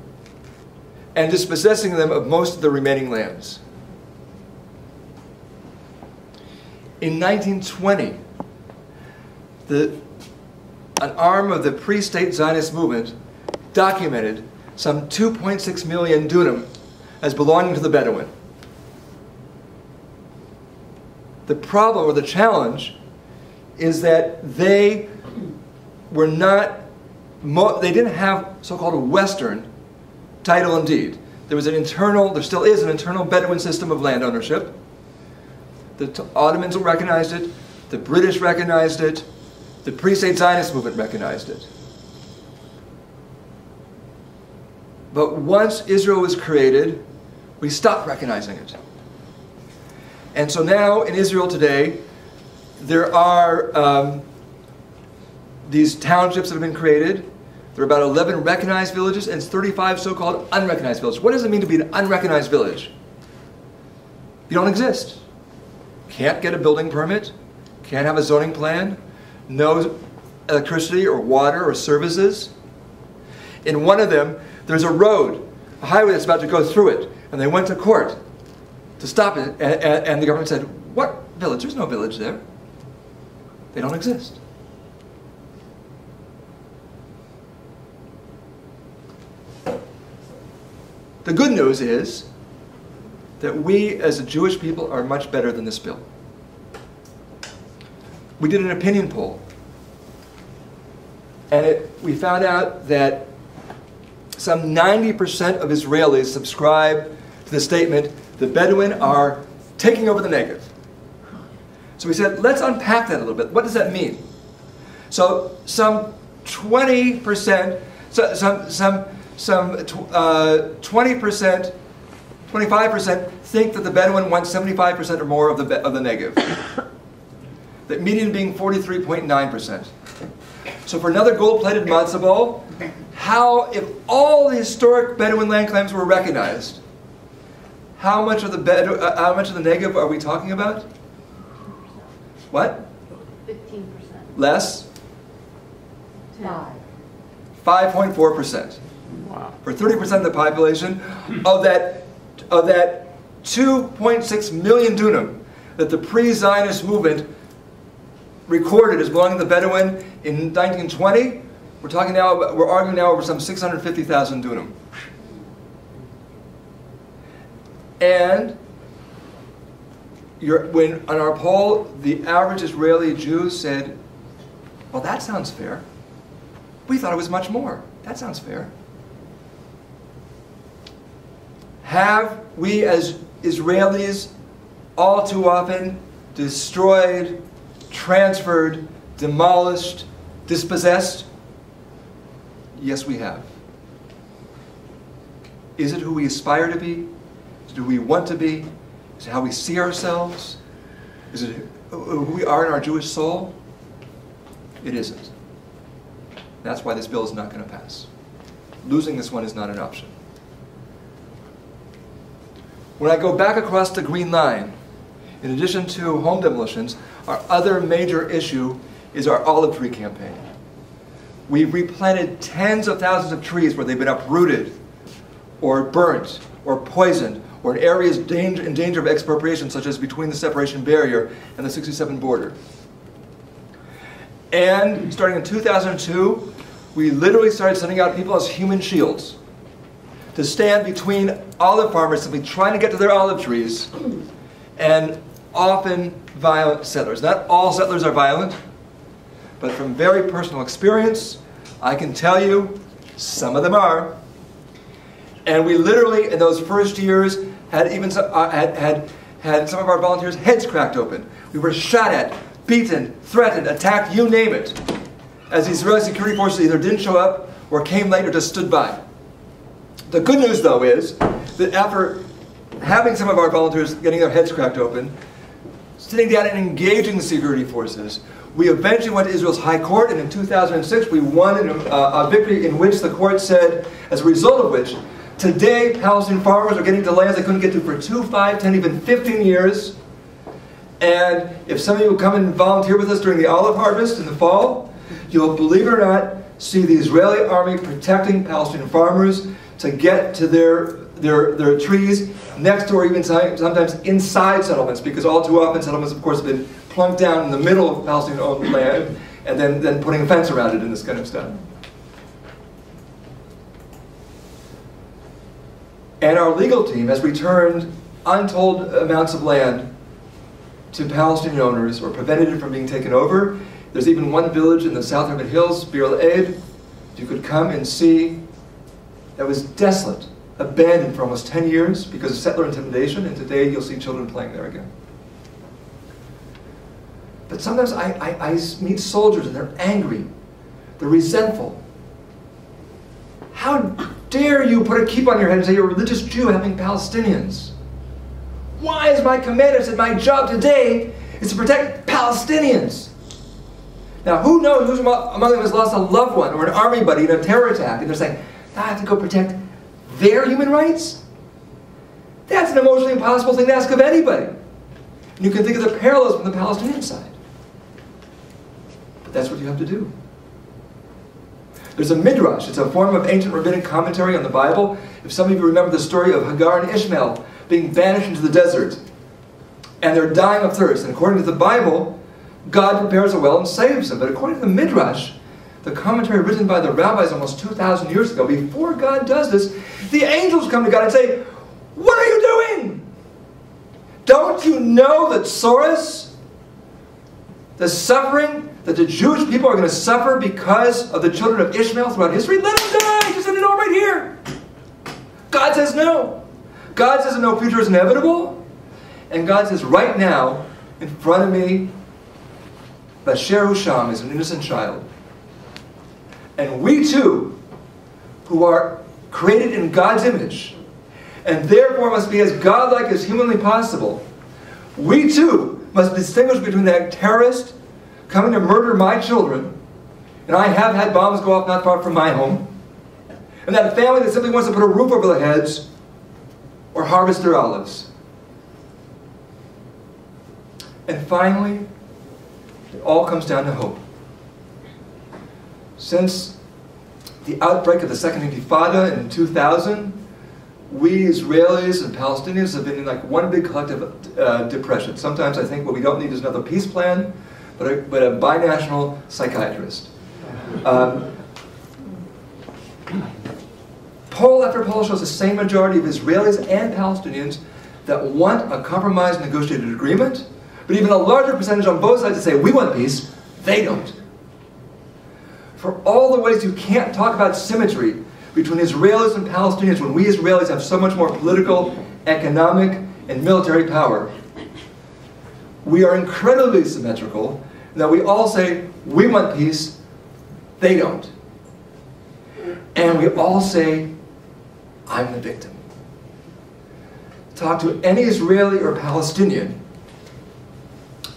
and dispossessing them of most of the remaining lands. In 1920, an arm of the pre-state Zionist movement documented some 2.6 million dunam as belonging to the Bedouin. The problem or the challenge is that they were not, they didn't have so-called Western title and deed. There was an internal, there still is an internal Bedouin system of land ownership. The Ottomans recognized it, the British recognized it, the pre-state Zionist movement recognized it. But once Israel was created, we stopped recognizing it. And so now in Israel today, there are these townships that have been created. There are about 11 recognized villages and 35 so-called unrecognized villages. What does it mean to be an unrecognized village? You don't exist. Can't get a building permit, can't have a zoning plan, no electricity or water or services. In one of them, there's a road, a highway that's about to go through it, and they went to court to stop it, and the government said, "What village? There's no village there. They don't exist." The good news is that we as a Jewish people are much better than this bill. We did an opinion poll, and we found out that some 90% of Israelis subscribe to the statement, the Bedouin are taking over the Negev. So we said, let's unpack that a little bit. What does that mean? So some 20%, some 20%, 25% think that the Bedouin want 75% or more of the Negev. The median being 43.9%. So for another gold-plated matzo ball, how, if all the historic Bedouin land claims were recognized, how much of the Negev are we talking about? What? 15%. Less? 5.4%. Wow. For 30% of the population, of that 2.6 million dunam that the pre-Zionist movement recorded as belonging to the Bedouin in 1920, we're arguing now over some 650,000 dunam. And on our poll, the average Israeli Jew said Well, that sounds fair. We thought it was much more. That sounds fair. Have we as Israelis all too often destroyed, transferred, demolished, dispossessed? Yes, we have. Is it who we aspire to be? Is it who we want to be? Is it how we see ourselves? Is it who we are in our Jewish soul? It isn't. That's why this bill is not going to pass. Losing this one is not an option. When I go back across the green line, in addition to home demolitions, our other major issue is our olive tree campaign. We've replanted tens of thousands of trees where they've been uprooted, or burnt, or poisoned, or in areas in danger of expropriation, such as between the separation barrier and the 67 border. And starting in 2002, we literally started sending out people as human shields to stand between olive farmers simply trying to get to their olive trees and often violent settlers. Not all settlers are violent, but from very personal experience, I can tell you some of them are. And we literally, in those first years, had even had some of our volunteers' heads cracked open. We were shot at, beaten, threatened, attacked, you name it, as the Israeli security forces either didn't show up or came late or just stood by. The good news, though, is that after having some of our volunteers getting their heads cracked open, sitting down and engaging the security forces, we eventually went to Israel's High Court, and in 2006 we won a victory in which the court said, as a result of which, today Palestinian farmers are getting to lands they couldn't get to for 2, 5, 10, even 15 years. And if some of you will come and volunteer with us during the olive harvest in the fall, you'll, believe it or not, see the Israeli army protecting Palestinian farmers to get to their trees next to or even sometimes inside settlements, because all too often settlements, of course, have been plunked down in the middle of Palestinian-owned land and then putting a fence around it and this kind of stuff. And our legal team has returned untold amounts of land to Palestinian owners or prevented it from being taken over. There's even one village in the South River Hills, Bir el-Eid, you could come and see, that was desolate, abandoned for almost 10 years because of settler intimidation, and today you'll see children playing there again. But sometimes I meet soldiers and they're angry, they're resentful. How dare you put a kippah on your head and say you're a religious Jew helping Palestinians? Why is my commander said my job today is to protect Palestinians? Now who knows who's among them has lost a loved one or an army buddy in a terror attack, and they're saying, I have to go protect their human rights? That's an emotionally impossible thing to ask of anybody. And you can think of the parallels from the Palestinian side. But that's what you have to do. There's a midrash. It's a form of ancient rabbinic commentary on the Bible. If some of you remember the story of Hagar and Ishmael being banished into the desert, and they're dying of thirst. And according to the Bible, God prepares a well and saves them. But according to the midrash, the commentary written by the rabbis almost 2,000 years ago, before God does this, the angels come to God and say, what are you doing? Don't you know that Soros, the suffering that the Jewish people are going to suffer because of the children of Ishmael throughout history? Let them die! Just let it know right here. God says no. God says no future is inevitable. And God says right now, in front of me, Basher Husham is an innocent child. And we too, who are created in God's image, and therefore must be as godlike as humanly possible, we too must distinguish between that terrorist coming to murder my children, and I have had bombs go off not far from my home, and that family that simply wants to put a roof over their heads or harvest their olives. And finally, it all comes down to hope. Since the outbreak of the Second Intifada in 2000, we Israelis and Palestinians have been in like one big collective depression. Sometimes I think what we don't need is another peace plan, but a binational psychiatrist. Poll after poll shows the same majority of Israelis and Palestinians that want a compromise negotiated agreement, but even a larger percentage on both sides that say we want peace, they don't. for all the ways you can't talk about symmetry between Israelis and Palestinians when we Israelis have so much more political, economic, and military power. We are incredibly symmetrical in that we all say, we want peace, they don't. And we all say, I'm the victim. Talk to any Israeli or Palestinian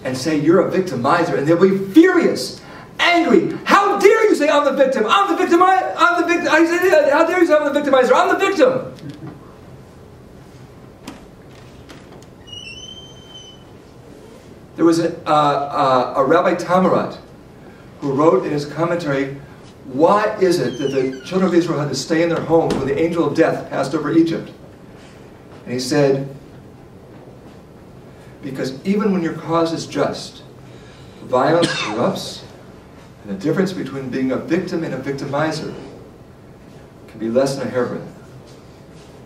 and say, you're a victimizer, and they'll be furious, angry. How dare you say I'm the victim? I'm the victim. I'm the victim. How dare you say I'm the victimizer? I'm the victim. There was a Rabbi Tamarat who wrote in his commentary, why is it that the children of Israel had to stay in their homes when the angel of death passed over Egypt? And he said, because even when your cause is just, violence erupts, and the difference between being a victim and a victimizer can be less than a hairbreadth.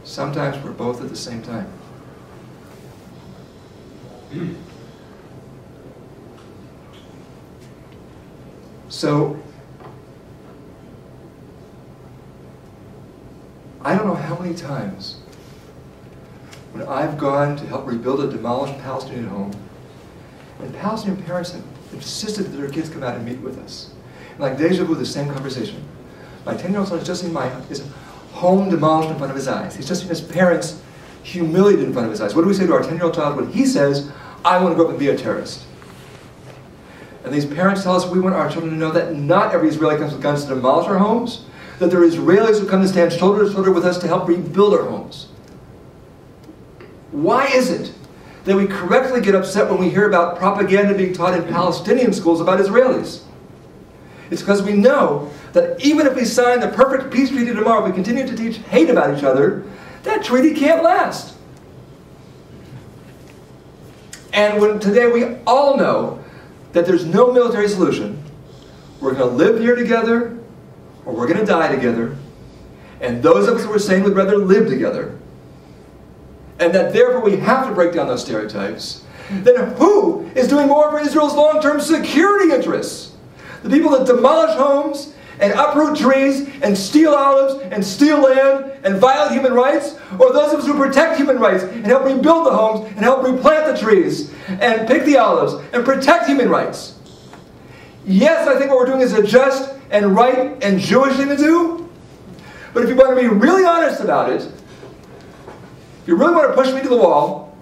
Sometimes we're both at the same time. So, I don't know how many times when I've gone to help rebuild a demolished Palestinian home, and Palestinian parents have insisted that their kids come out and meet with us. And like deja vu, the same conversation. My 10-year-old son has just seen his home demolished in front of his eyes. He's just seen his parents humiliated in front of his eyes. What do we say to our 10-year-old child when he says, I want to grow up and be a terrorist? And these parents tell us we want our children to know that not every Israeli comes with guns to demolish our homes, that there are Israelis who come to stand shoulder to shoulder with us to help rebuild our homes. Why is it that we correctly get upset when we hear about propaganda being taught in Palestinian schools about Israelis? It's because we know that even if we sign the perfect peace treaty tomorrow, if we continue to teach hate about each other, that treaty can't last. And when today we all know that there's no military solution, we're going to live here together, or we're going to die together, and those of us who are sane would rather live together, and that therefore we have to break down those stereotypes, then who is doing more for Israel's long-term security interests? The people that demolish homes and uproot trees and steal olives and steal land and violate human rights, or those of us who protect human rights and help rebuild the homes and help replant the trees and pick the olives and protect human rights? Yes, I think what we're doing is a just and right and Jewish thing to do, but if you want to be really honest about it, if you really want to push me to the wall,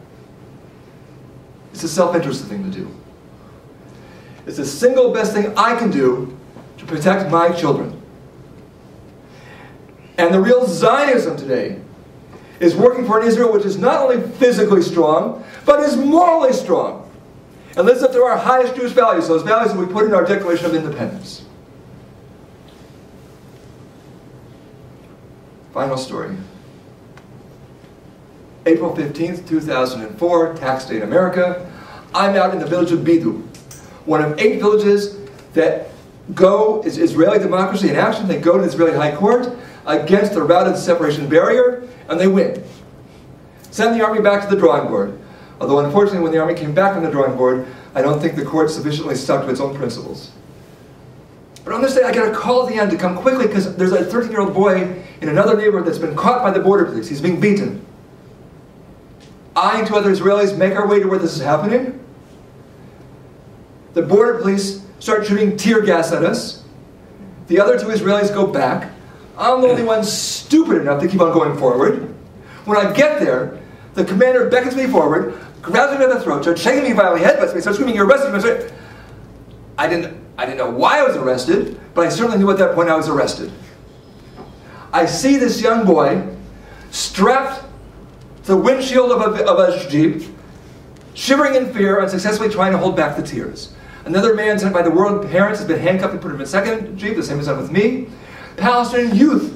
it's a self-interested thing to do. It's the single best thing I can do to protect my children. And the real Zionism today is working for an Israel which is not only physically strong, but is morally strong, and lives up to our highest Jewish values, those values that we put in our Declaration of Independence. Final story. April 15th, 2004, tax day in America. I'm out in the village of Bidu, one of 8 villages that is Israeli democracy in action. They go to the Israeli High Court against the routed separation barrier, and they win. Send the army back to the drawing board. Although unfortunately when the army came back on the drawing board, I don't think the court sufficiently stuck to its own principles. But on this day I get a call at the end to come quickly because there's a 13-year-old boy in another neighborhood that's been caught by the border police. He's being beaten. I and 2 other Israelis make our way to where this is happening. The border police start shooting tear gas at us. The other 2 Israelis go back. I'm the only one stupid enough to keep on going forward. When I get there, the commander beckons me forward, grabs me by the throat, starts shaking me violently, headbutts me, starts screaming, "You're arrested!" I didn't know why I was arrested, but I certainly knew at that point I was arrested. I see this young boy strapped to the windshield of a Jeep, shivering in fear, unsuccessfully trying to hold back the tears. Another man sent by the world parents has been handcuffed and put in a second Jeep, the same as done with me. Palestinian youth,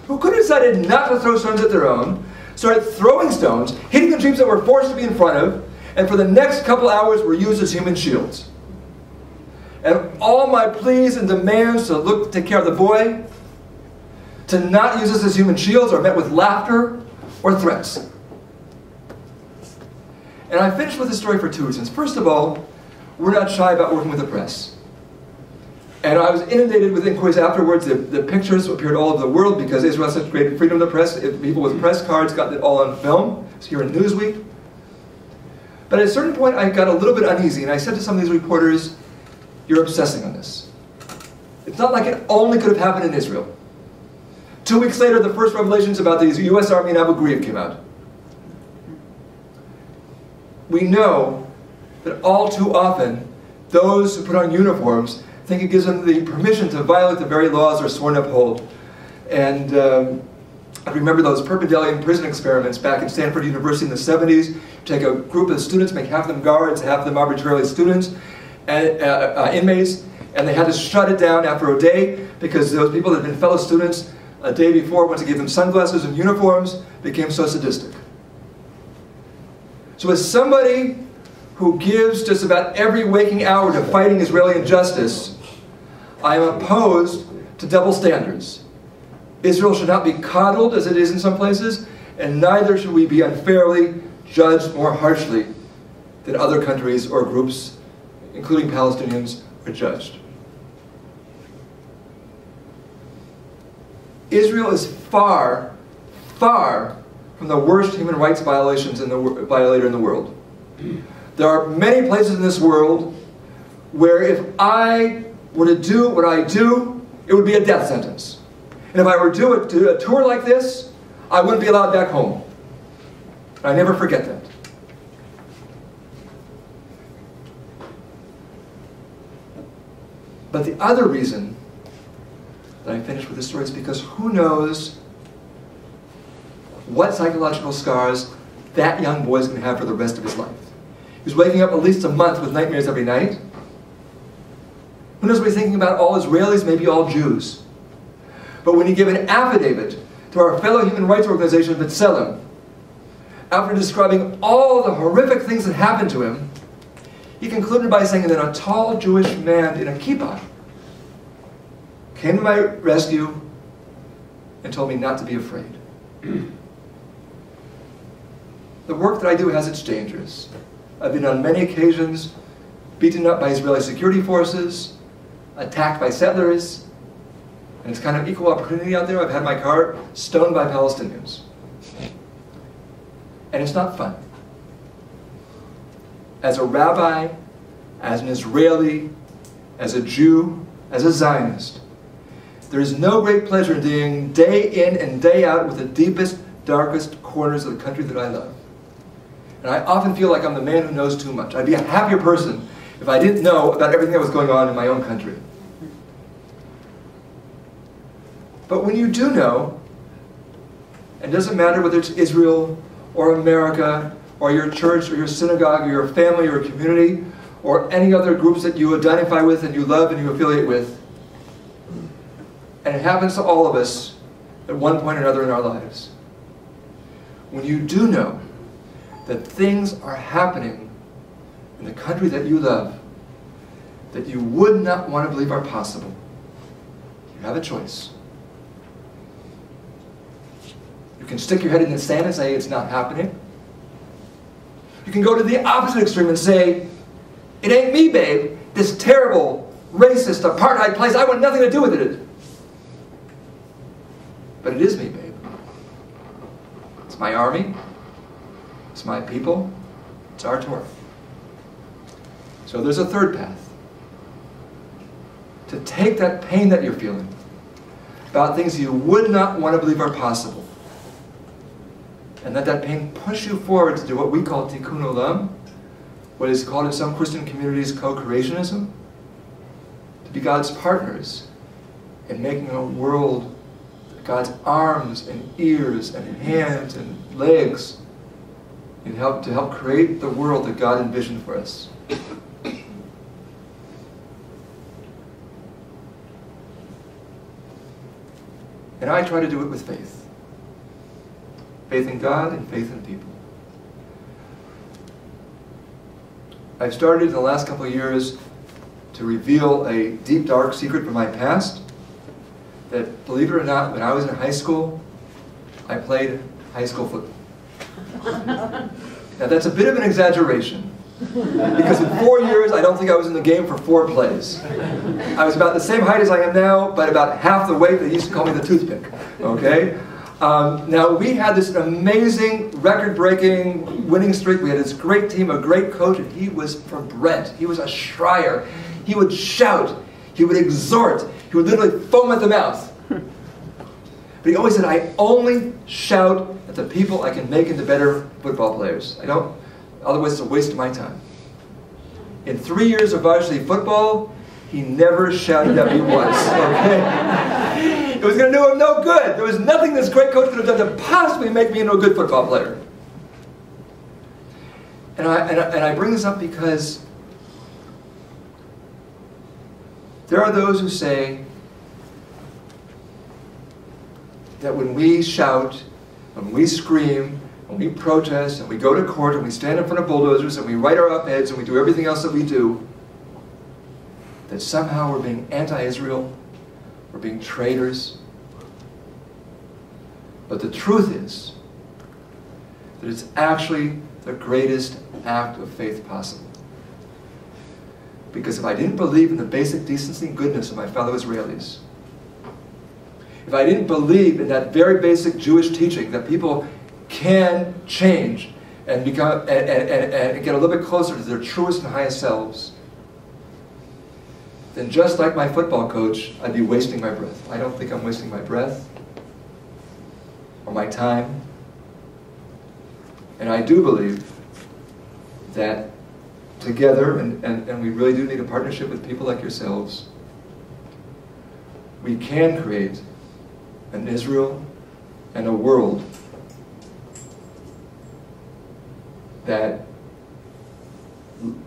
who could have decided not to throw stones at their own, started throwing stones, hitting the Jeeps that were forced to be in front of, and for the next couple hours were used as human shields. And all my pleas and demands to take care of the boy, to not use us as human shields, are met with laughter or threats. And I finished with this story for 2 reasons. First of all, we're not shy about working with the press. And I was inundated with inquiries afterwards. The pictures appeared all over the world because Israel has such great freedom of the press. People with press cards got it all on film. It's here in Newsweek. But at a certain point, I got a little bit uneasy, and I said to some of these reporters, "You're obsessing on this. It's not like it only could have happened in Israel." 2 weeks later, the first revelations about the U.S. Army in Abu Ghraib came out. We know that all too often, those who put on uniforms think it gives them the permission to violate the very laws they're sworn to uphold. And I remember those Presbyterian prison experiments back at Stanford University in the 70s. You take a group of students, make half of them guards, half of them arbitrarily students, and inmates, and they had to shut it down after a day because those people that had been fellow students a day before, once they gave them sunglasses and uniforms, became so sadistic. So as somebody who gives just about every waking hour to fighting Israeli injustice, I am opposed to double standards. Israel should not be coddled as it is in some places, and neither should we be unfairly judged more harshly than other countries or groups, including Palestinians, are judged. Israel is far, far from the worst human rights violator in the world. There are many places in this world where if I were to do what I do, it would be a death sentence. And if I were to do a tour like this, I wouldn't be allowed back home. I never forget that. But the other reason that I finished with this story is because who knows what psychological scars that young boy is going to have for the rest of his life. He's waking up at least a month with nightmares every night. Who knows what he's thinking about all Israelis, maybe all Jews. But when you give an affidavit to our fellow human rights organization, B'Tselem, after describing all the horrific things that happened to him, he concluded by saying that a tall Jewish man in a kippah came to my rescue and told me not to be afraid. The work that I do has its dangers. I've been on many occasions beaten up by Israeli security forces, attacked by settlers, and it's kind of equal opportunity out there. I've had my car stoned by Palestinians. And it's not fun. As a rabbi, as an Israeli, as a Jew, as a Zionist, there is no great pleasure in dealing day in and day out with the deepest, darkest corners of the country that I love. And I often feel like I'm the man who knows too much. I'd be a happier person if I didn't know about everything that was going on in my own country. But when you do know, and it doesn't matter whether it's Israel or America or your church or your synagogue or your family or your community or any other groups that you identify with and you love and you affiliate with, and it happens to all of us at one point or another in our lives. When you do know that things are happening in the country that you love that you would not want to believe are possible, you have a choice. You can stick your head in the sand and say it's not happening. You can go to the opposite extreme and say, it ain't me, babe, this terrible, racist, apartheid place, I want nothing to do with it. But it is me, babe. It's my army. It's my people. It's our Torah. So there's a third path. To take that pain that you're feeling about things you would not want to believe are possible, and let that pain push you forward to do what we call tikkun olam, what is called in some Christian communities co-creationism, to be God's partners in making a world that God's arms and ears and hands and legs to help create the world that God envisioned for us. And I try to do it with faith. Faith in God and faith in people. I've started in the last couple of years to reveal a deep, dark secret from my past. That, believe it or not, when I was in high school, I played high school football. Now that's a bit of an exaggeration. Because in 4 years, I don't think I was in the game for 4 plays. I was about the same height as I am now, but about half the weight. They used to call me the toothpick. Okay? Now, we had this amazing, record-breaking winning streak. We had this great team, a great coach, and he was from Brent. He was a Schreier. He would shout. He would exhort. He would literally foam at the mouth. But he always said, I only shout at the people I can make into better football players. I don't, otherwise it's a waste of my time. In 3 years of varsity football, he never shouted at me once. Okay? It was going to do him no good. There was nothing this great coach could have done to possibly make me into a good football player. And I bring this up because there are those who say that when we shout, when we scream, when we protest, and we go to court, and we stand in front of bulldozers, and we write our op-eds, and we do everything else that we do, that somehow we're being anti-Israel, we're being traitors. But the truth is that it's actually the greatest act of faith possible. Because if I didn't believe in the basic decency and goodness of my fellow Israelis, if I didn't believe in that very basic Jewish teaching that people can change and become and get a little bit closer to their truest and highest selves, then just like my football coach, I'd be wasting my breath. I don't think I'm wasting my breath or my time. And I do believe that together, and we really do need a partnership with people like yourselves, we can create an Israel and a world that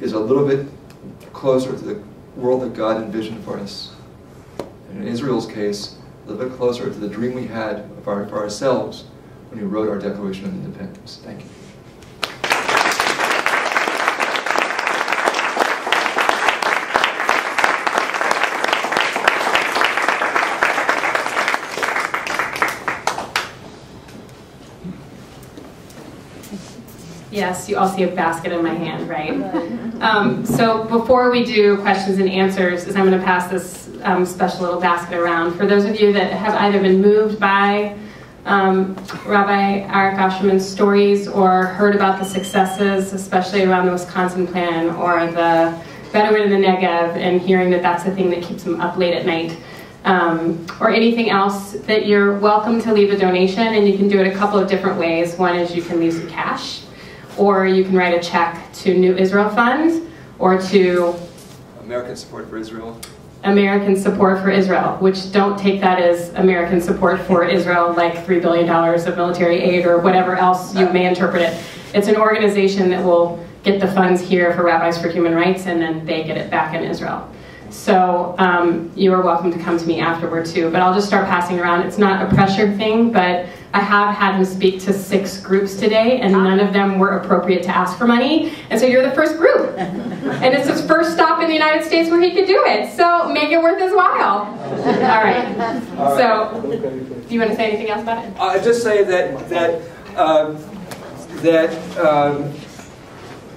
is a little bit closer to the world that God envisioned for us. And in Israel's case, a little bit closer to the dream we had for ourselves when we wrote our Declaration of Independence. Thank you. Yes, you all see a basket in my hand, right? So before we do questions and answers, I'm going to pass this special little basket around. For those of you that have either been moved by Rabbi Arik Ascherman's stories or heard about the successes, especially around the Wisconsin plan or the Bedouin in the Negev, and hearing that that's the thing that keeps them up late at night, or anything else, that you're welcome to leave a donation, and you can do it a couple of different ways. One is you can leave some cash, or you can write a check to New Israel Fund, or to American Support for Israel. American Support for Israel, which don't take that as American Support for Israel, like $3 billion of military aid or whatever else you may interpret it. It's an organization that will get the funds here for Rabbis for Human Rights, and then they get it back in Israel. So you are welcome to come to me afterward too, but I'll just start passing around. It's not a pressured thing, but I have had him speak to 6 groups today, and none of them were appropriate to ask for money, and so you're the first group. And it's his first stop in the United States where he could do it, so make it worth his while. All right. So, do you want to say anything else about it? I just say that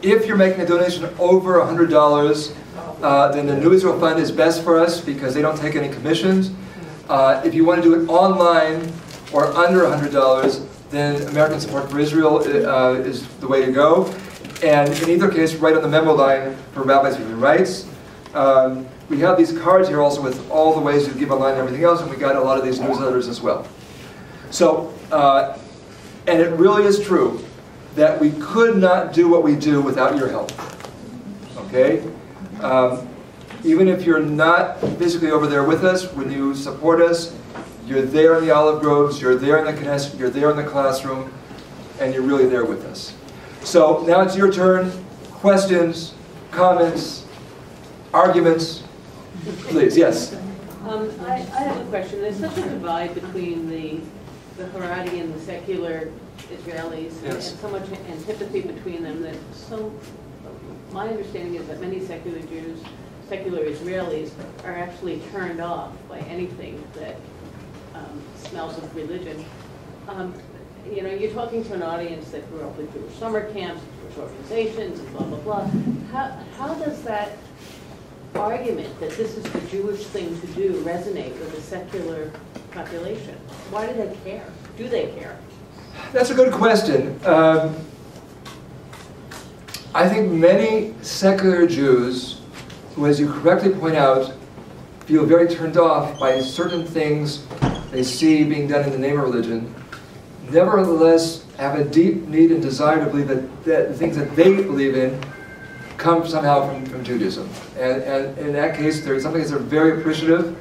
if you're making a donation over $100, then the New Israel Fund is best for us because they don't take any commissions. If you want to do it online or under $100, then American Support for Israel is the way to go. And in either case, right on the memo line for Rabbis for Human Rights. We have these cards here also with all the ways you give online and everything else, and we got a lot of these newsletters as well. So, and it really is true that we could not do what we do without your help. Okay? Even if you're not physically over there with us, when you support us, you're there in the olive groves, you're there in the Knesset, you're there in the classroom, and you're really there with us. So now it's your turn. Questions, comments, arguments, please. Yes? I have a question. There's such a divide between the Haredi and the secular Israelis, Yes. and so much antipathy between them that my understanding is that many secular Jews, secular Israelis, are actually turned off by anything that smells of religion. you know, you're talking to an audience that grew up with Jewish summer camps, Jewish organizations, and blah, blah, blah. How does that argument that this is the Jewish thing to do resonate with the secular population? Why do they care? Do they care? That's a good question. I think many secular Jews, who, as you correctly point out, feel very turned off by certain things they see being done in the name of religion, nevertheless have a deep need and desire to believe that the things that they believe in come somehow from Judaism. And in that case, there are some things that are very appreciative.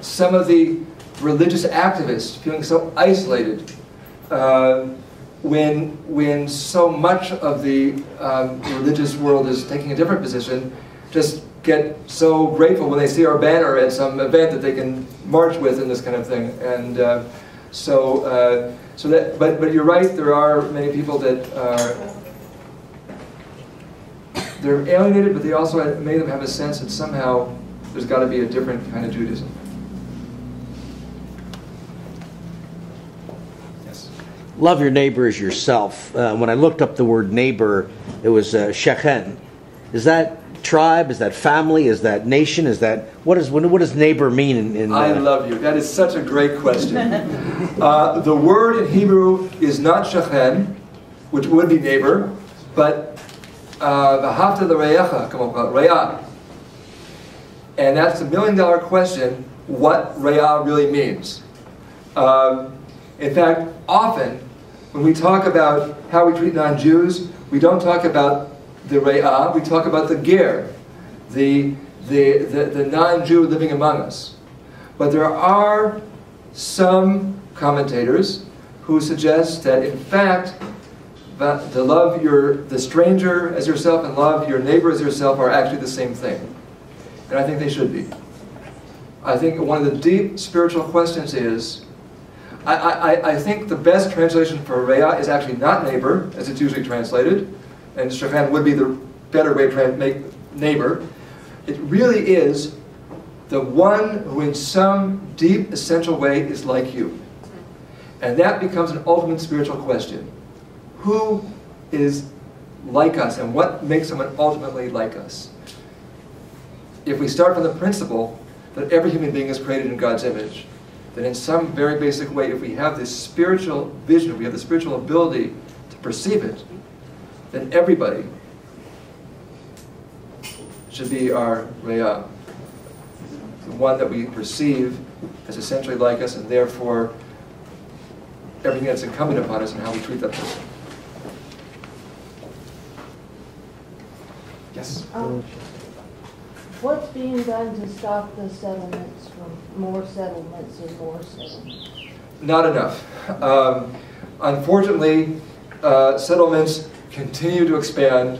Some of the religious activists feeling so isolated when so much of the religious world is taking a different position, just get so grateful when they see our banner at some event that they can march with and this kind of thing. And but you're right, there are many people that they're alienated, but they also, many of them have a sense that somehow there's got to be a different kind of Judaism. Yes? Love your neighbor as yourself. When I looked up the word neighbor, it was shechem. Is that tribe? Is that family? Is that nation? Is that what does neighbor mean in I love you. That is such a great question. The word in Hebrew is not shechem, which would be neighbor, but v'ahavta l'reyecha, re'ah. And that's the million-dollar question, what re'ah really means. In fact, often, when we talk about how we treat non-Jews, we don't talk about the re'ah, we talk about the ger, the non-Jew living among us. But there are some commentators who suggest that, in fact, to love the stranger as yourself and love your neighbor as yourself are actually the same thing. And I think they should be. I think one of the deep spiritual questions is, I think the best translation for re'ah is actually not neighbor, as it's usually translated, and shechem would be the better way to make neighbor. It really is the one who in some deep, essential way is like you. And that becomes an ultimate spiritual question. Who is like us, and what makes someone ultimately like us? If we start from the principle that every human being is created in God's image, then in some very basic way, if we have this spiritual vision, if we have the spiritual ability to perceive it, then everybody should be our re'ah, the one that we perceive as essentially like us, and therefore everything that's incumbent upon us and how we treat that person. Yes? What's being done to stop the settlements from more settlements and more settlements? Not enough. Unfortunately, settlements continue to expand.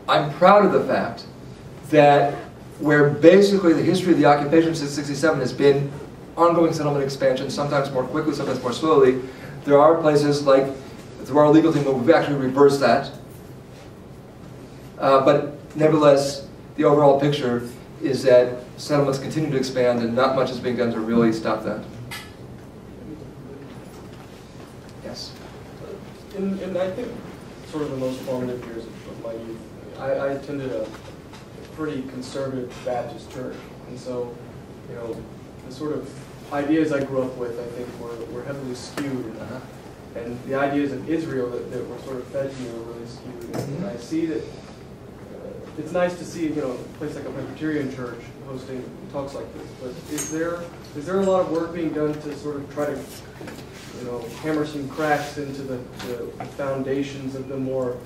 I'm proud of the fact that where basically the history of the occupation since '67 has been ongoing settlement expansion, sometimes more quickly, sometimes more slowly, there are places like through our legal team where we've actually reversed that. But nevertheless, the overall picture is that settlements continue to expand and not much is being done to really stop that. Yes? And I think sort of the most formative years of my youth, I attended a pretty conservative Baptist church. And so, you know, the sort of ideas I grew up with, I think, were heavily skewed. And the ideas of Israel that were sort of fed to me were really skewed. And I see that it's nice to see, you know, a place like a Presbyterian church hosting talks like this. But is there a lot of work being done to sort of try to, you know, hammer some cracks into the foundations of the more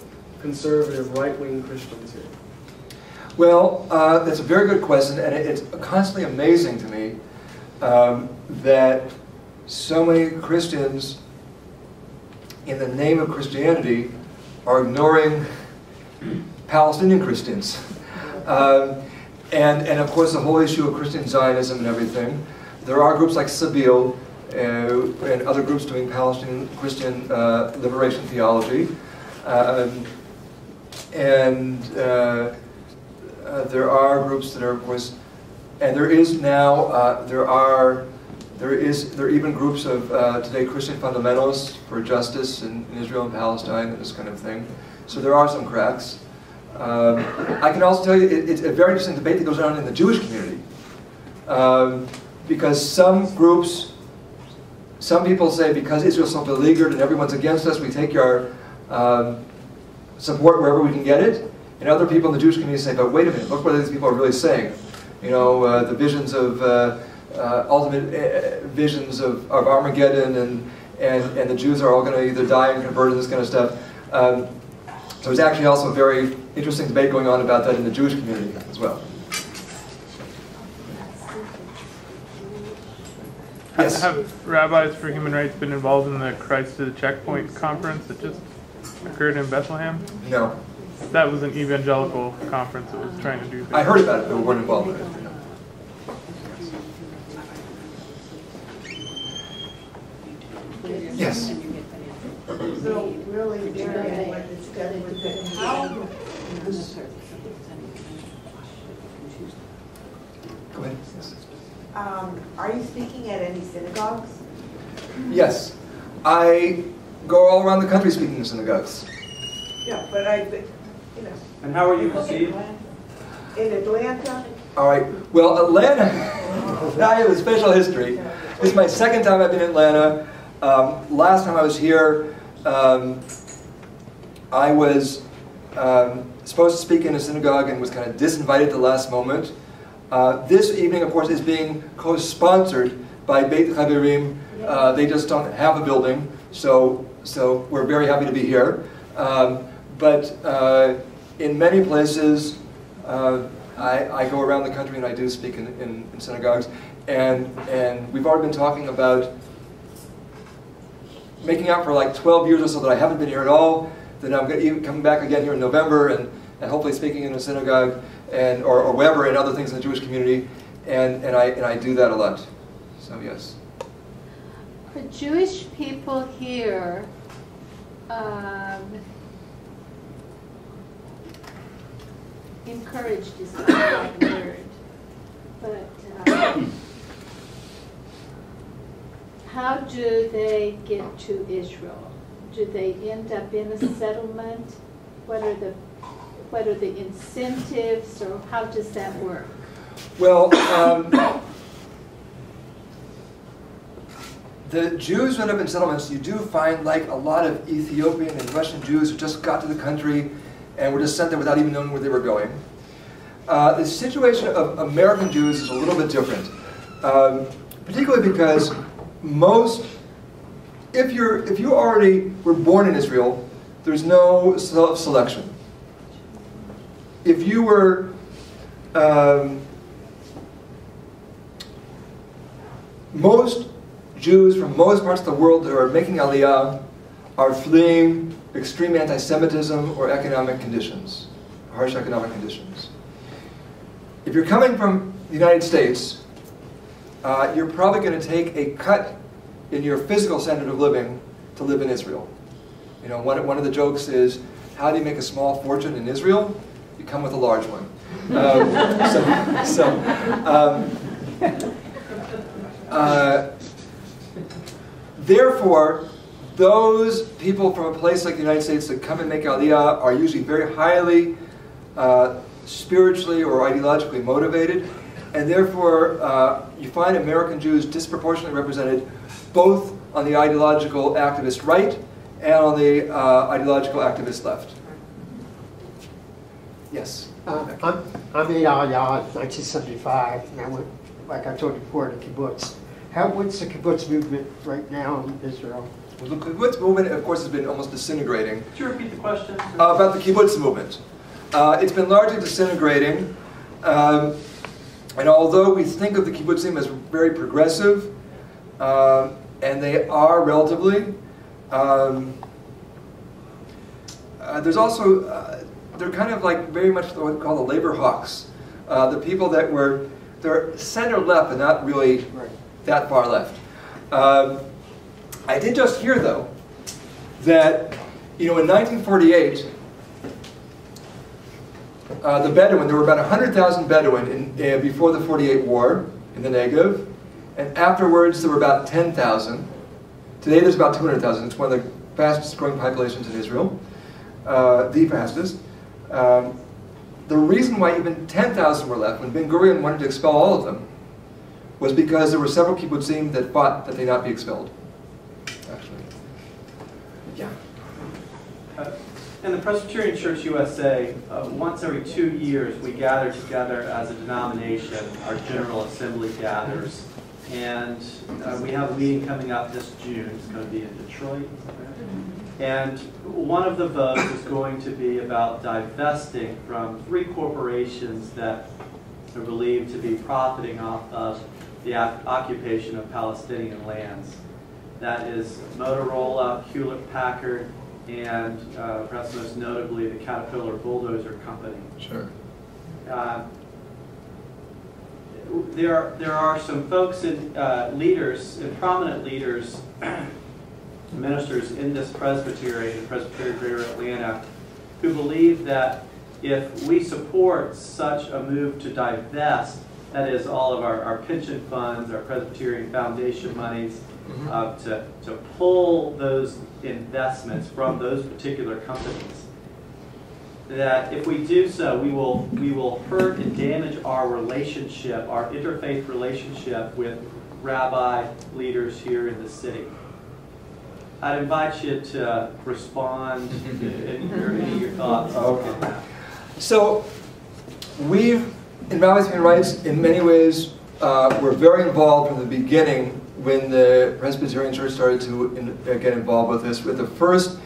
conservative right-wing Christians here? Well, that's a very good question, and it's constantly amazing to me that so many Christians, in the name of Christianity, are ignoring Palestinian Christians. And of course the whole issue of Christian Zionism and everything. There are groups like Sabil and other groups doing Palestinian Christian liberation theology. There are groups that are, of course, And there is now, there are even groups of today Christian fundamentalists for justice in Israel and Palestine and this kind of thing. So there are some cracks. I can also tell you it's a very interesting debate that goes on in the Jewish community. Because some groups, some people say because Israel's so beleaguered and everyone's against us, we take our support wherever we can get it. And other people in the Jewish community say, but wait a minute, look what these people are really saying. You know, the visions of, ultimate visions of Armageddon, and the Jews are all going to either die and convert and this kind of stuff. So there's actually also a very interesting debate going on about that in the Jewish community as well. Yes. Have Rabbis for Human Rights been involved in the Christ to the Checkpoint conference that just occurred in Bethlehem? No. That was an evangelical conference that was trying to do things. I heard about it, but we weren't involved in it. Yes. So really, very what it's done with it. How? Go ahead. Yes. Are you speaking at any synagogues? Yes. I go all around the country speaking in synagogues. Yeah, but you know. And how are you received? In Atlanta? All right. Well, Atlanta, I have a special history. This is my second time I've been in Atlanta. Last time I was here, I was supposed to speak in a synagogue and was kind of disinvited at the last moment. This evening, of course, is being co-sponsored by Beit Chaverim. They just don't have a building, so we're very happy to be here. But in many places, I go around the country and I do speak in synagogues. And we've already been talking about making out for like 12 years or so that I haven't been here at all. Then I'm coming back again here in November and hopefully speaking in a synagogue or wherever, and other things in the Jewish community. And I do that a lot. So yes. For Jewish people here, encouraged is not the right word, but how do they get to Israel? Do they end up in a settlement? What are the incentives, or how does that work? Well, the Jews who end up in settlements, you do find like a lot of Ethiopian and Russian Jews who just got to the country and were just sent there without even knowing where they were going. The situation of American Jews is a little bit different, particularly because if you already were born in Israel, there's no self-selection. If you were most Jews from most parts of the world that are making Aliyah are fleeing extreme anti-Semitism or economic conditions, harsh economic conditions. If you're coming from the United States, you're probably going to take a cut in your physical standard of living to live in Israel. You know, one of the jokes is, how do you make a small fortune in Israel? You come with a large one. Therefore, those people from a place like the United States that come and make Aliyah are usually very highly spiritually or ideologically motivated, and therefore you find American Jews disproportionately represented both on the ideological activist right and on the ideological activist left. Yes? I made Aliyah in 1975, and I went, like I told you before, to kibbutz. What's the kibbutz movement right now in Israel? Well, the kibbutz movement, of course, has been almost disintegrating. Could you repeat the question? About the kibbutz movement. It's been largely disintegrating, and although we think of the kibbutzim as very progressive, and they are relatively, there's also, they're kind of like very much what we call the labor hawks. The people that they're center left and not really that far left. I did just hear, though, that, you know, in 1948, the Bedouin, there were about 100,000 Bedouin before the 48 war in the Negev, and afterwards there were about 10,000. Today there's about 200,000. It's one of the fastest growing populations in Israel, the fastest. The reason why even 10,000 were left, when Ben Gurion wanted to expel all of them, was because there were several kibbutzim that fought that they not be expelled. Actually, yeah. In the Presbyterian Church USA, once every 2 years we gather together as a denomination. Our General Assembly gathers, and we have a meeting coming up this June. It's going to be in Detroit. And one of the votes is going to be about divesting from 3 corporations that are believed to be profiting off of the occupation of Palestinian lands. That is Motorola, Hewlett-Packard, and perhaps most notably the Caterpillar Bulldozer Company. Sure. There are some folks and leaders, and prominent leaders, ministers in this presbytery, the Presbyterian Greater Atlanta, who believe that if we support such a move to divest, that is all of our pension funds, our Presbyterian Foundation monies, to pull those investments from those particular companies, that if we do so, we will hurt and damage our relationship, our interfaith relationship with rabbi leaders here in the city. I'd invite you to respond in your thoughts on that. So, we've, in Rabbis Human Rights, in many ways, were very involved from the beginning when the Presbyterian Church started to get involved with this. With the first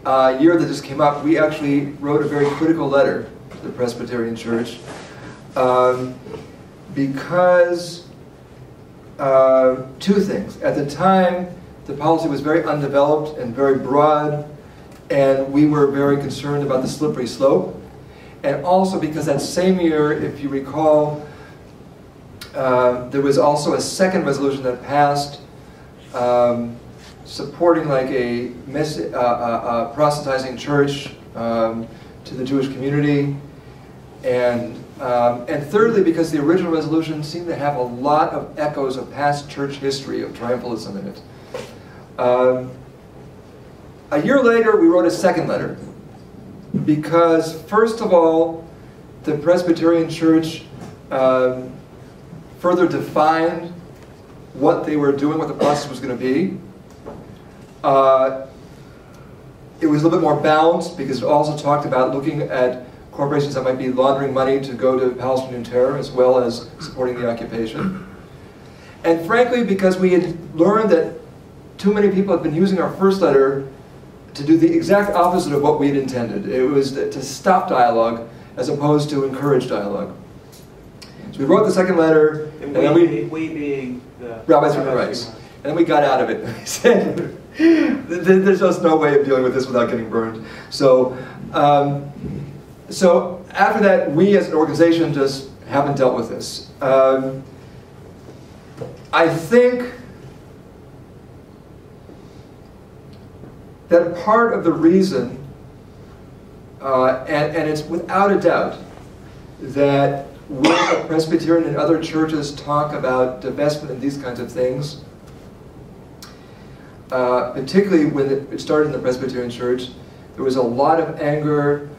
year that this came up, we actually wrote a very critical letter to the Presbyterian Church because 2 things. At the time, the policy was very undeveloped and very broad, and we were very concerned about the slippery slope. And also because that same year, if you recall, there was also a second resolution that passed supporting like a proselytizing church to the Jewish community. And thirdly, because the original resolution seemed to have a lot of echoes of past church history of triumphalism in it. A year later, we wrote a second letter because, first of all, the Presbyterian Church further defined what they were doing, what the process was going to be. It was a little bit more balanced because it also talked about looking at corporations that might be laundering money to go to Palestinian terror as well as supporting the occupation. And frankly, because we had learned that too many people had been using our first letter to do the exact opposite of what we had intended. It was to stop dialogue as opposed to encourage dialogue. So we wrote the second letter, and then we being the Rabbis Human Rights. And then we got out of it. We said, there's just no way of dealing with this without getting burned. So, so after that, we as an organization just haven't dealt with this. I think that part of the reason, and it's without a doubt, that when the Presbyterian and other churches talk about divestment and these kinds of things, particularly when it started in the Presbyterian Church, there was a lot of anger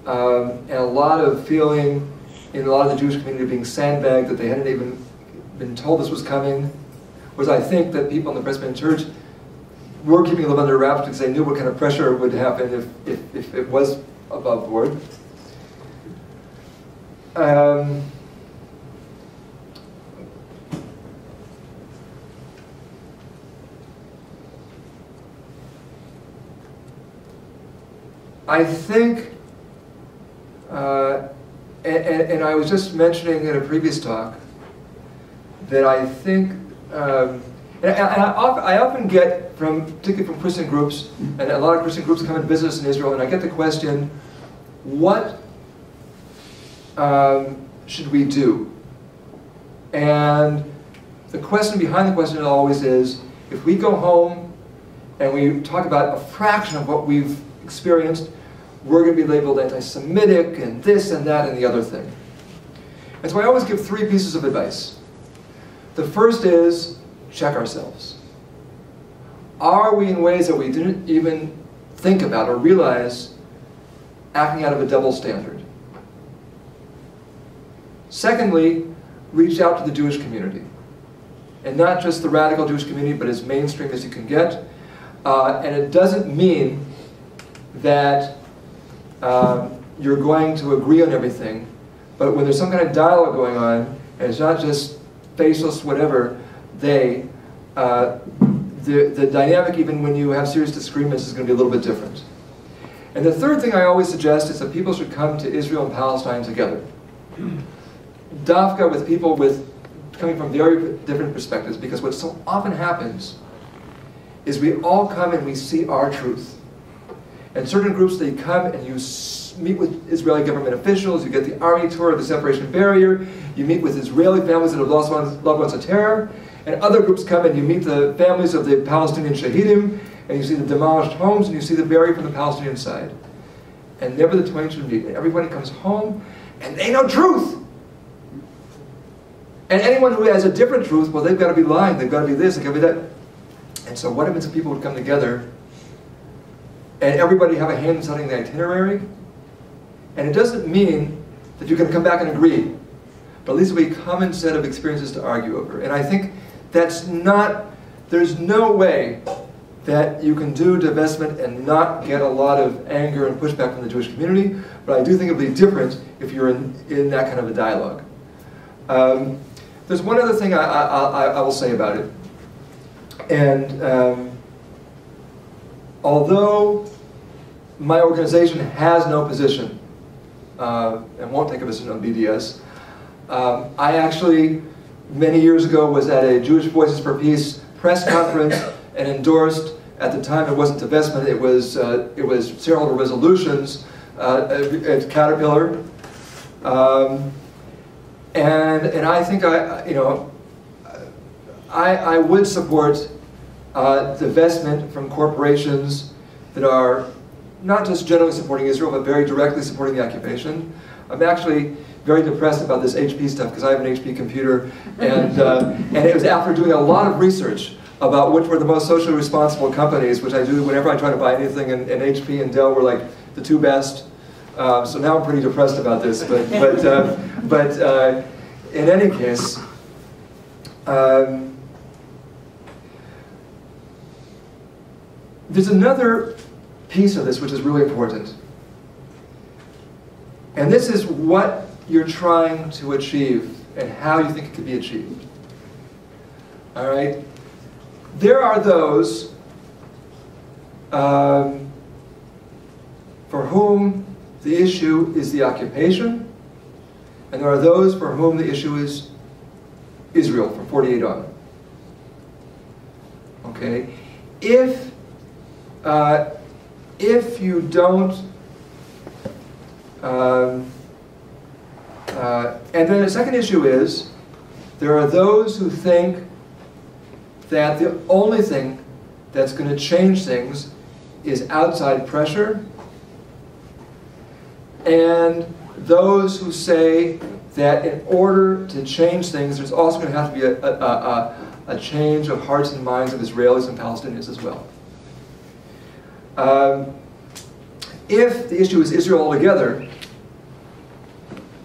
and a lot of feeling in a lot of the Jewish community being sandbagged, that they hadn't even been told this was coming. Whereas I think that people in the Presbyterian Church were keeping a little under wraps because they knew what kind of pressure would happen if it was above board. I think, and I was just mentioning in a previous talk, that I think, I often get, particularly from Christian groups, and a lot of Christian groups come and visit us in Israel, and I get the question, what should we do? And the question behind the question always is, if we go home and we talk about a fraction of what we've experienced, we're going to be labeled anti-Semitic and this and that and the other thing. And so I always give 3 pieces of advice. The first is, check ourselves. Are we in ways that we didn't even think about or realize acting out of a double standard? Secondly, reach out to the Jewish community. And not just the radical Jewish community, but as mainstream as you can get. And it doesn't mean that you're going to agree on everything, but when there's some kind of dialogue going on, and it's not just faceless, whatever, the dynamic, even when you have serious disagreements, is going to be a little bit different. And the third thing I always suggest is that people should come to Israel and Palestine together. Dafka with people coming from very different perspectives, because what so often happens is we all come and we see our truth. And certain groups, they come and you meet with Israeli government officials, you get the army tour of the separation barrier, you meet with Israeli families that have lost loved ones to terror, and other groups come and you meet the families of the Palestinian shahidim, and you see the demolished homes, and you see the barrier from the Palestinian side. And never the twain should meet. And everybody comes home, and they know truth. And anyone who has a different truth, well, they've got to be lying, they've got to be this, they've got to be that. And so what happens if people would come together and everybody have a hand in setting the itinerary? And it doesn't mean that you can come back and agree, but at least it'll be a common set of experiences to argue over. And I think that's not, there's no way that you can do divestment and not get a lot of anger and pushback from the Jewish community, but I do think it'll be different if you're in that kind of a dialogue. There's one other thing I will say about it. And although my organization has no position and won't take a position on BDS, I actually, many years ago, was at a Jewish Voices for Peace press conference and endorsed, at the time it wasn't divestment, it was shareholder resolutions at Caterpillar. And I think I would support divestment from corporations that are not just generally supporting Israel, but very directly supporting the occupation. I'm actually very depressed about this HP stuff because I have an HP computer, and it was after doing a lot of research about which were the most socially responsible companies, which I do whenever I try to buy anything, and HP and Dell were like the 2 best. So now I'm pretty depressed about this, but in any case, there's another piece of this which is really important. And this is what you're trying to achieve and how you think it could be achieved. All right? There are those for whom the issue is the occupation, and there are those for whom the issue is Israel from 48 on. Okay? If you don't, and then the second issue is, there are those who think that the only thing that's going to change things is outside pressure, and those who say that in order to change things, there's also going to have to be a change of hearts and minds of Israelis and Palestinians as well. If the issue is Israel altogether,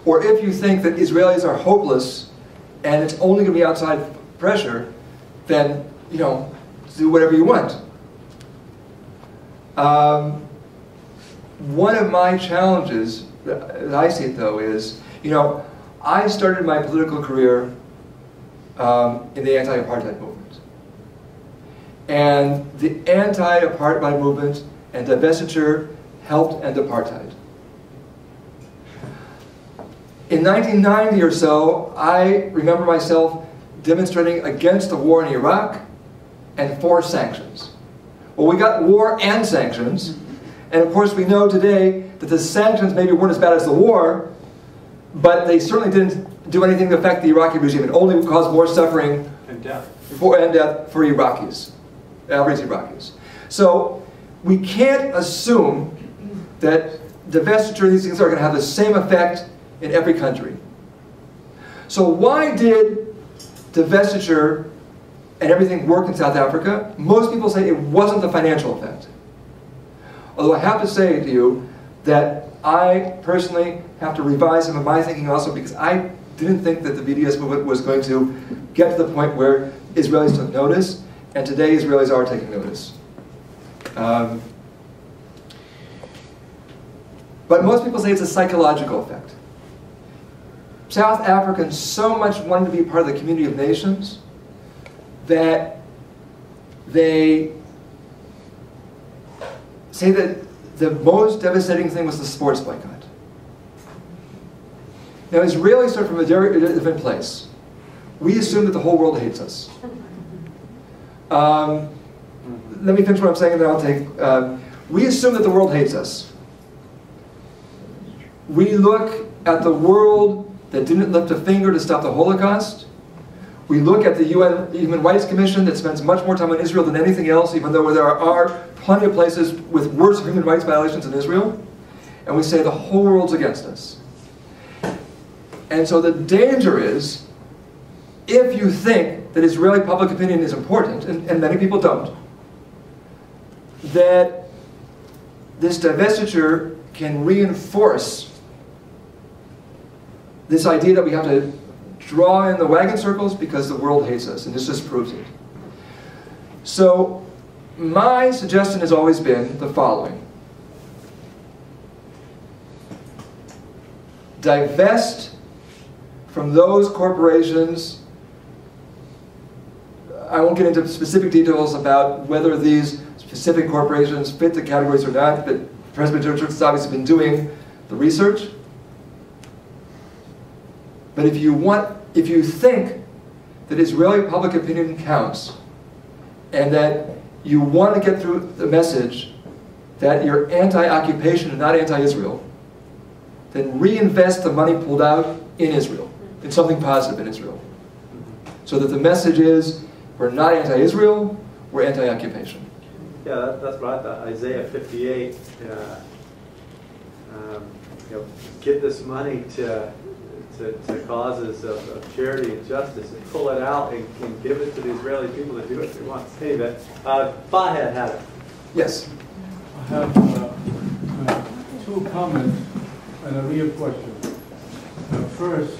or if you think that Israelis are hopeless and it's only going to be outside pressure, then, you know, do whatever you want. One of my challenges, as I see it though, is, you know, I started my political career in the anti-apartheid movement. And the anti-apartheid movement and divestiture helped end apartheid. In 1990 or so, I remember myself demonstrating against the war in Iraq and for sanctions. Well, we got war and sanctions, and of course we know today that the sanctions maybe weren't as bad as the war, but they certainly didn't do anything to affect the Iraqi regime. It only caused more suffering and death for Iraqis, average Iraqis. So we can't assume that divestiture, these things are going to have the same effect in every country. So why did divestiture and everything work in South Africa? Most people say it wasn't the financial effect. Although I have to say to you that I personally have to revise some of my thinking also, because I didn't think that the BDS movement was going to get to the point where Israelis took notice, and today Israelis are taking notice. But most people say it's a psychological effect. South Africans so much wanted to be part of the community of nations that they say that the most devastating thing was the sports boycott. Now, Israelis are from a very different place. We assume that the whole world hates us. Let me finish what I'm saying and then I'll take... we assume that the world hates us. We look at the world that didn't lift a finger to stop the Holocaust. We look at the UN Human Rights Commission that spends much more time on Israel than anything else, even though there are plenty of places with worse human rights violations in Israel. And we say the whole world's against us. And so the danger is, if you think that Israeli public opinion is important, and many people don't, that this divestiture can reinforce this idea that we have to draw in the wagon circles because the world hates us, and this just proves it. So my suggestion has always been the following. Divest from those corporations. I won't get into specific details about whether these specific corporations fit the categories or not, but Presbyterian Church has obviously been doing the research. But if you think that Israeli public opinion counts, and that you want to get through the message that you're anti-occupation and not anti-Israel, then reinvest the money pulled out in Israel, in something positive in Israel. So that the message is, we're not anti-Israel, we're anti-occupation. Yeah, that's what I thought. Isaiah 58, give this money to causes of charity and justice, and pull it out and give it to the Israeli people to do what they want. Hey, but Fahed had it. Yes. I have two comments and a real question. First,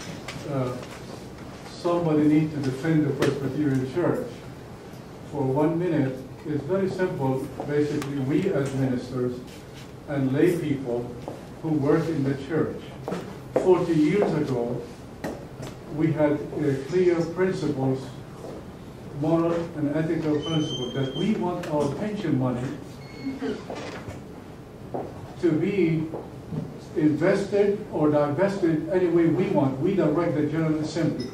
somebody needs to defend the Presbyterian Church. For 1 minute, it's very simple. Basically, we as ministers and lay people who work in the church, 40 years ago, we had clear principles, moral and ethical principles, that we want our pension money to be invested or divested any way we want. We direct the General Assembly.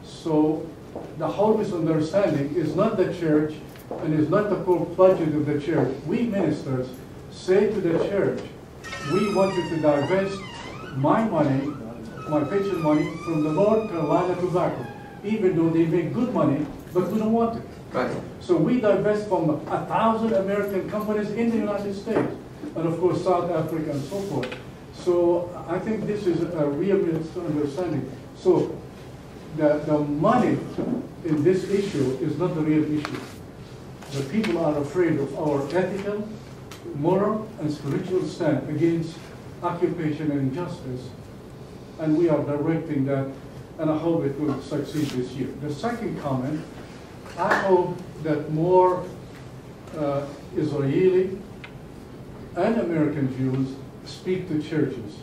So the whole misunderstanding is not the church and is not the full budget of the church. We ministers say to the church, we want you to divest my money, my pension money, from the North Carolina tobacco, even though they make good money, but we don't want it. Right. So we divest from 1,000 American companies in the United States, and of course South Africa and so forth. So I think this is a real misunderstanding. So the money in this issue is not the real issue. The people are afraid of our ethical, moral, and spiritual stand against occupation and injustice. And we are directing that, and I hope it will succeed this year. The second comment, I hope that more Israeli and American Jews speak to churches,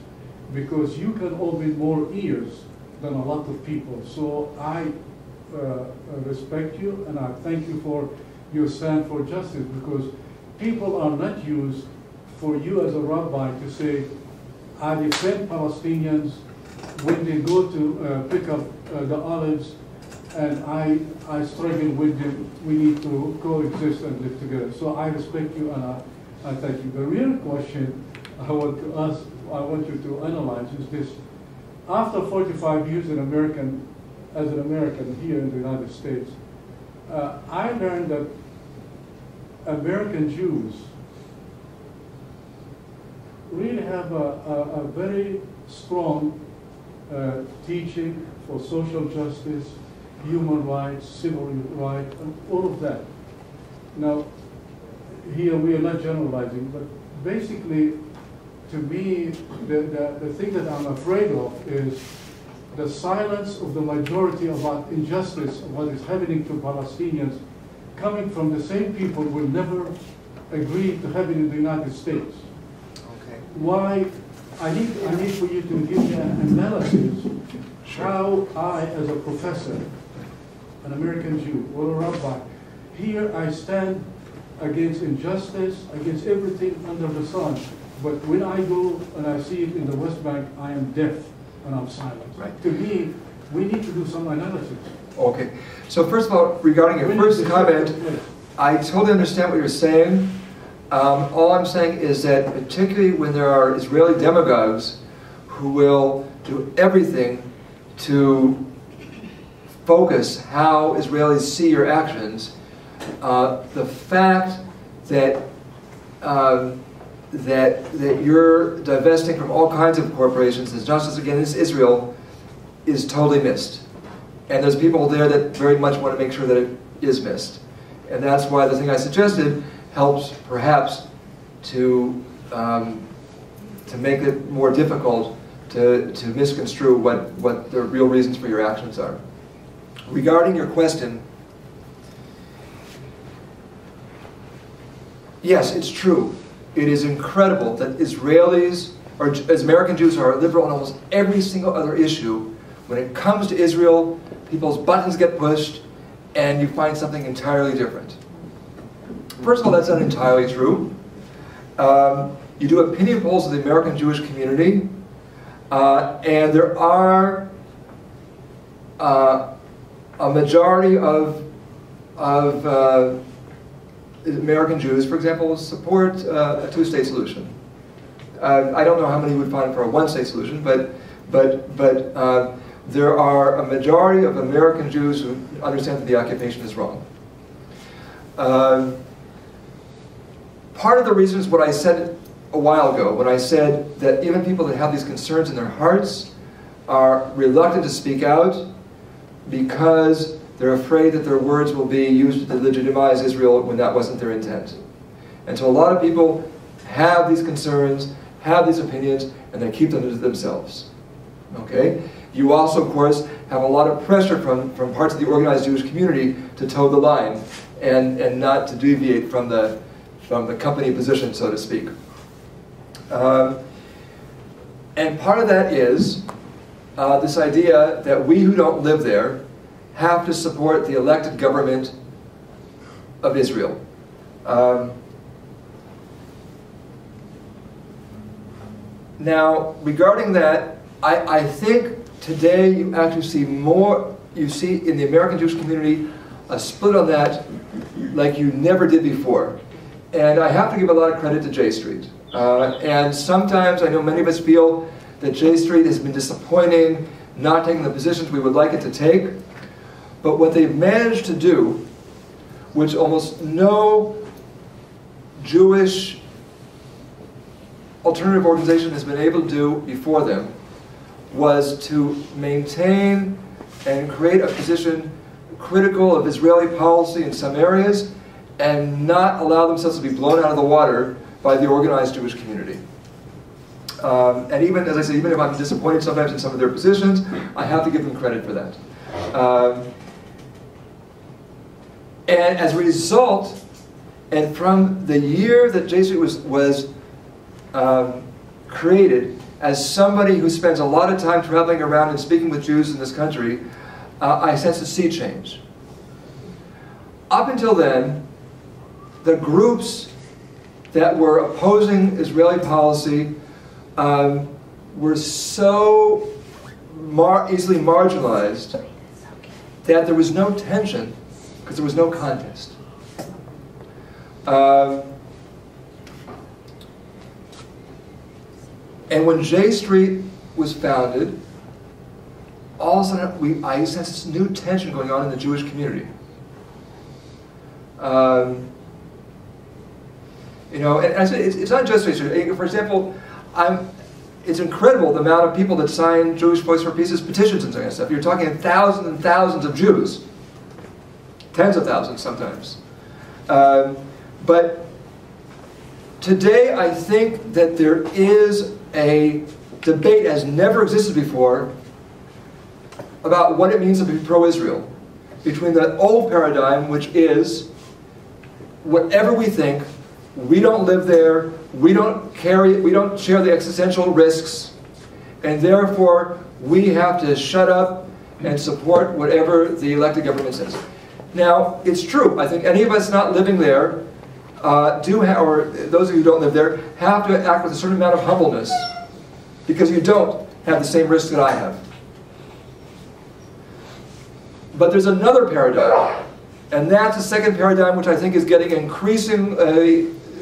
because you can open more ears than a lot of people. So I respect you, and I thank you for your stand for justice, because people are not used for you as a rabbi to say, I defend Palestinians when they go to pick up the olives, and I struggle with them. We need to coexist and live together. So I respect you, and I thank you. The real question I want you to analyze is this. After 45 years as an American here in the United States, I learned that American Jews really have a very strong teaching for social justice, human rights, civil rights, and all of that. Now, here we are not generalizing, but basically, to me, the thing that I'm afraid of is the silence of the majority about injustice, what is happening to Palestinians, coming from the same people who will never agree to have it in the United States. Okay. Why? I need for you to give me an analysis how I, as a professor, an American Jew, or a rabbi, here I stand against injustice, against everything under the sun. But when I go and I see it in the West Bank, I am deaf and I'm silent. Right. To me, we need to do some analysis. Okay. So first of all, regarding your first comment, I totally understand what you're saying. All I'm saying is that particularly when there are Israeli demagogues who will do everything to focus how Israelis see your actions, the fact that that you're divesting from all kinds of corporations, it's not just against Israel, is totally missed. And there's people there that very much want to make sure that it is missed. And that's why the thing I suggested helps perhaps to make it more difficult to misconstrue what the real reasons for your actions are. Regarding your question, yes, it's true. It is incredible that Israelis, or as American Jews, are liberal on almost every single other issue. When it comes to Israel, people's buttons get pushed, and you find something entirely different. First of all, that's not entirely true. You do opinion polls of the American Jewish community, and there are a majority of American Jews, for example, support a two-state solution. I don't know how many would find for a one-state solution, but there are a majority of American Jews who understand that the occupation is wrong. Part of the reason is what I said a while ago, when I said that even people that have these concerns in their hearts are reluctant to speak out because they're afraid that their words will be used to legitimize Israel when that wasn't their intent. And so a lot of people have these concerns, have these opinions, and they keep them to themselves. Okay? You also, of course, have a lot of pressure from parts of the organized Jewish community to toe the line and not to deviate from the company position, so to speak. And part of that is this idea that we who don't live there have to support the elected government of Israel. Now, regarding that, I think today you actually see more, you see in the American Jewish community a split on that like you never did before. And I have to give a lot of credit to J Street. And sometimes I know many of us feel that J Street has been disappointing, not taking the positions we would like it to take. But what they've managed to do, which almost no Jewish alternative organization has been able to do before them, was to maintain and create a position critical of Israeli policy in some areas and not allow themselves to be blown out of the water by the organized Jewish community. And even, as I say, even if I'm disappointed sometimes in some of their positions, I have to give them credit for that. And as a result, and from the year that J Street was created, as somebody who spends a lot of time traveling around and speaking with Jews in this country, I sense a sea change. Up until then, the groups that were opposing Israeli policy were so easily marginalized that there was no tension because there was no contest. And when J Street was founded, all of a sudden I sensed this new tension going on in the Jewish community. You know, and it's not just J Street. For example, it's incredible the amount of people that sign Jewish Voice for Peace's petitions and stuff. You're talking thousands and thousands of Jews. Tens of thousands sometimes. But today I think that there is a debate as never existed before about what it means to be pro-Israel. Between the old paradigm, which is whatever we think, we don't live there, we don't share the existential risks, and therefore we have to shut up and support whatever the elected government says. Now, it's true. I think any of us not living there or those of you who don't live there, have to act with a certain amount of humbleness because you don't have the same risks that I have. But there's another paradigm, and that's the second paradigm which I think is getting increasing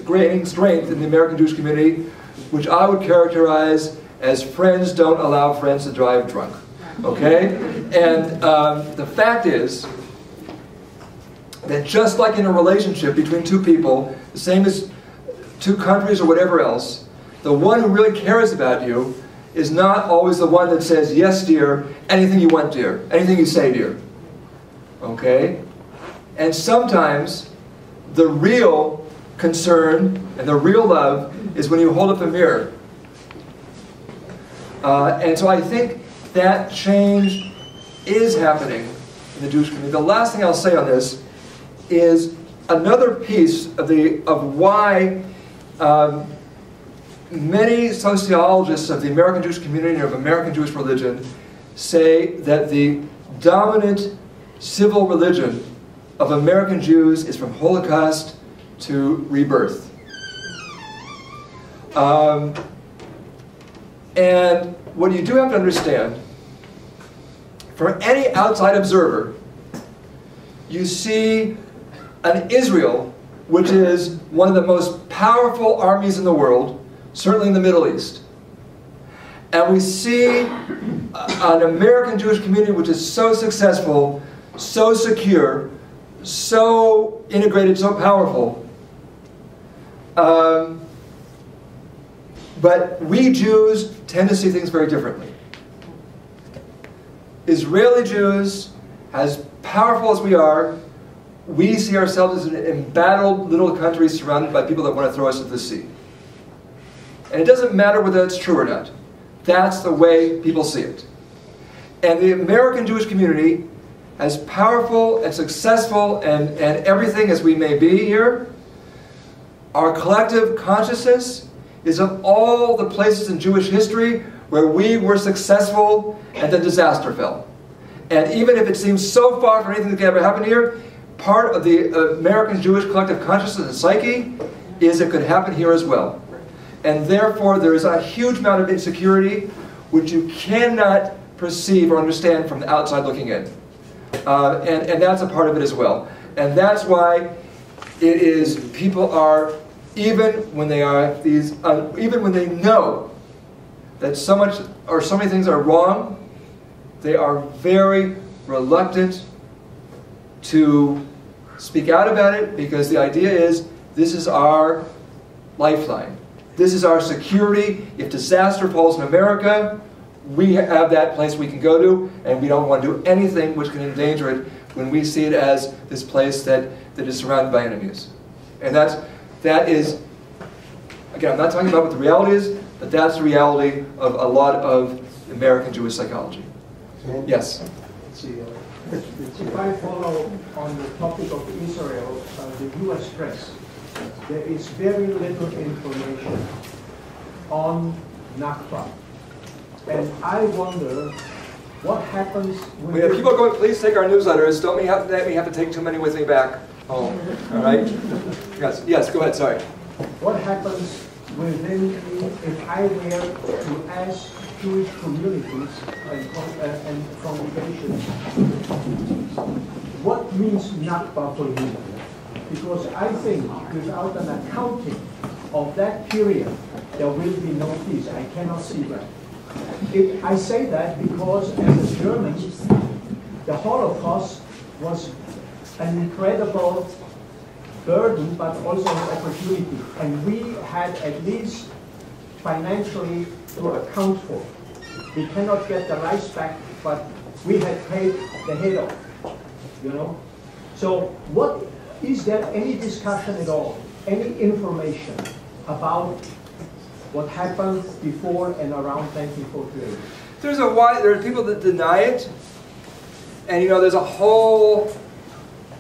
gaining strength in the American Jewish community, which I would characterize as friends don't allow friends to drive drunk. Okay? And the fact is that just like in a relationship between two people, the same as two countries or whatever else, the one who really cares about you is not always the one that says, yes, dear, anything you want, dear, anything you say, dear. Okay? And sometimes the real concern and the real love is when you hold up a mirror. And so I think that change is happening in the Jewish community. The last thing I'll say on this is another piece of why many sociologists of the American Jewish community and of American Jewish religion say that the dominant civil religion of American Jews is from Holocaust to rebirth. And what you do have to understand, for any outside observer, you see an Israel which is one of the most powerful armies in the world, certainly in the Middle East. And we see an American Jewish community which is so successful, so secure, so integrated, so powerful. But we Jews tend to see things very differently. Israeli Jews, as powerful as we are, we see ourselves as an embattled little country surrounded by people that want to throw us into the sea. And it doesn't matter whether that's true or not. That's the way people see it. And the American Jewish community, as powerful and successful and everything as we may be here, our collective consciousness is of all the places in Jewish history where we were successful and then disaster fell. And even if it seems so far from anything that could ever happen here, part of the American Jewish collective consciousness and psyche is it could happen here as well. And therefore there is a huge amount of insecurity which you cannot perceive or understand from the outside looking in. And that's a part of it as well. And that's why it is, people are, even when they know that so much or so many things are wrong, they are very reluctant to speak out about it because the idea is this is our lifeline. This is our security. If disaster falls in America, we have that place we can go to, and we don't want to do anything which can endanger it when we see it as this place that is surrounded by enemies. And that is, again, I'm not talking about what the reality is, but that's the reality of a lot of American Jewish psychology. Yes? If I follow on the topic of Israel, the U.S. press, there is very little information on Nakba. And I wonder what happens when... We have people going, please take our newsletters. Don't let me have to take too many with me back home. All right? Yes, go ahead, sorry. What happens within, if I were to ask Jewish communities and congregations, what means Nakba for you? Because I think without an accounting of that period, there will be no peace. I cannot see that. I say that because as a German, the Holocaust was an incredible burden, but also an opportunity. And we had at least financially to account for. We cannot get the rights back, but we had paid the head off, you know? So what, is there any discussion at all, any information about what happened before and around 1948? There are people that deny it, and there's a whole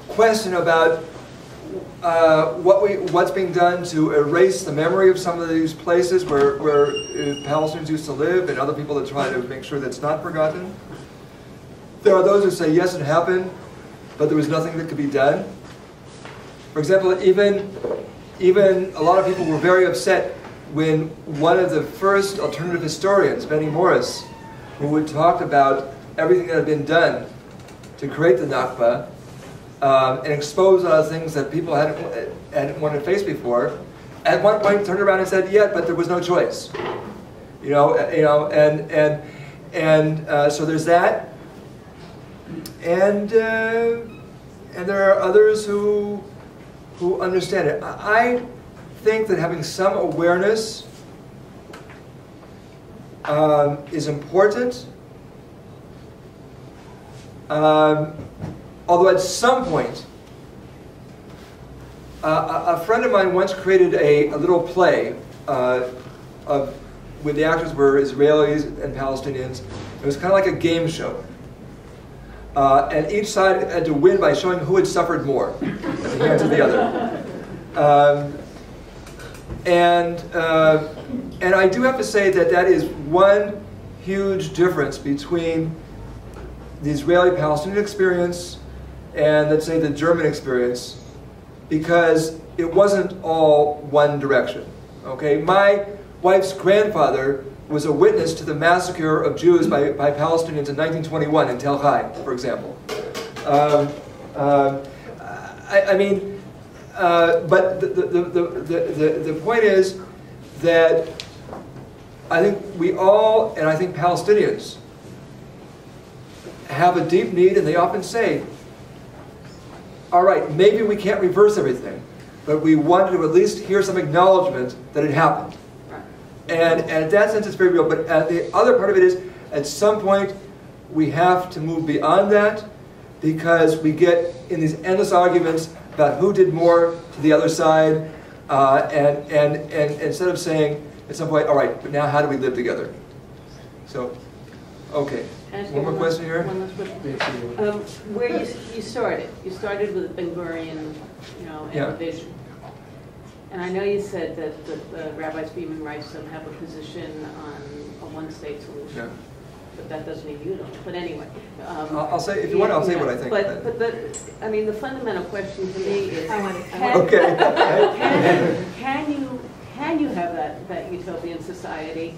question about what's being done to erase the memory of some of these places where Palestinians used to live, and other people that try to make sure that's not forgotten. There are those who say yes, it happened, but there was nothing that could be done. For example, even a lot of people were very upset when one of the first alternative historians, Benny Morris, who had talked about everything that had been done to create the Nakba, and expose a lot of things that people hadn't wanted to face before, at one point turned around and said, "Yeah, but there was no choice." So there's that, and there are others who understand it. I think that having some awareness is important. Although at some point, a friend of mine once created a little play where the actors were Israelis and Palestinians. It was kind of like a game show. And each side had to win by showing who had suffered more at the hands of the other. And I do have to say that is one huge difference between the Israeli-Palestinian experience and, let's say, the German experience, because it wasn't all one direction. Okay, my wife's grandfather was a witness to the massacre of Jews by Palestinians in 1921 in Tel Hai, for example. But the point is that I think we all, and I think Palestinians, have a deep need, and they often say, all right, maybe we can't reverse everything, but we want to at least hear some acknowledgement that it happened. And in that sense, it's very real. But the other part of it is, at some point, we have to move beyond that, because we get in these endless arguments about who did more to the other side, and instead of saying at some point, all right, but now how do we live together? So, okay. One more question here. One last question. Where you started with Ben Gurion, and the vision. And I know you said that the rabbis for human rights don't have a position on a one-state solution. Yeah. But that doesn't mean you don't. But anyway. I'll say, if you want, I'll say what I think. But the fundamental question to me is, can you have that utopian society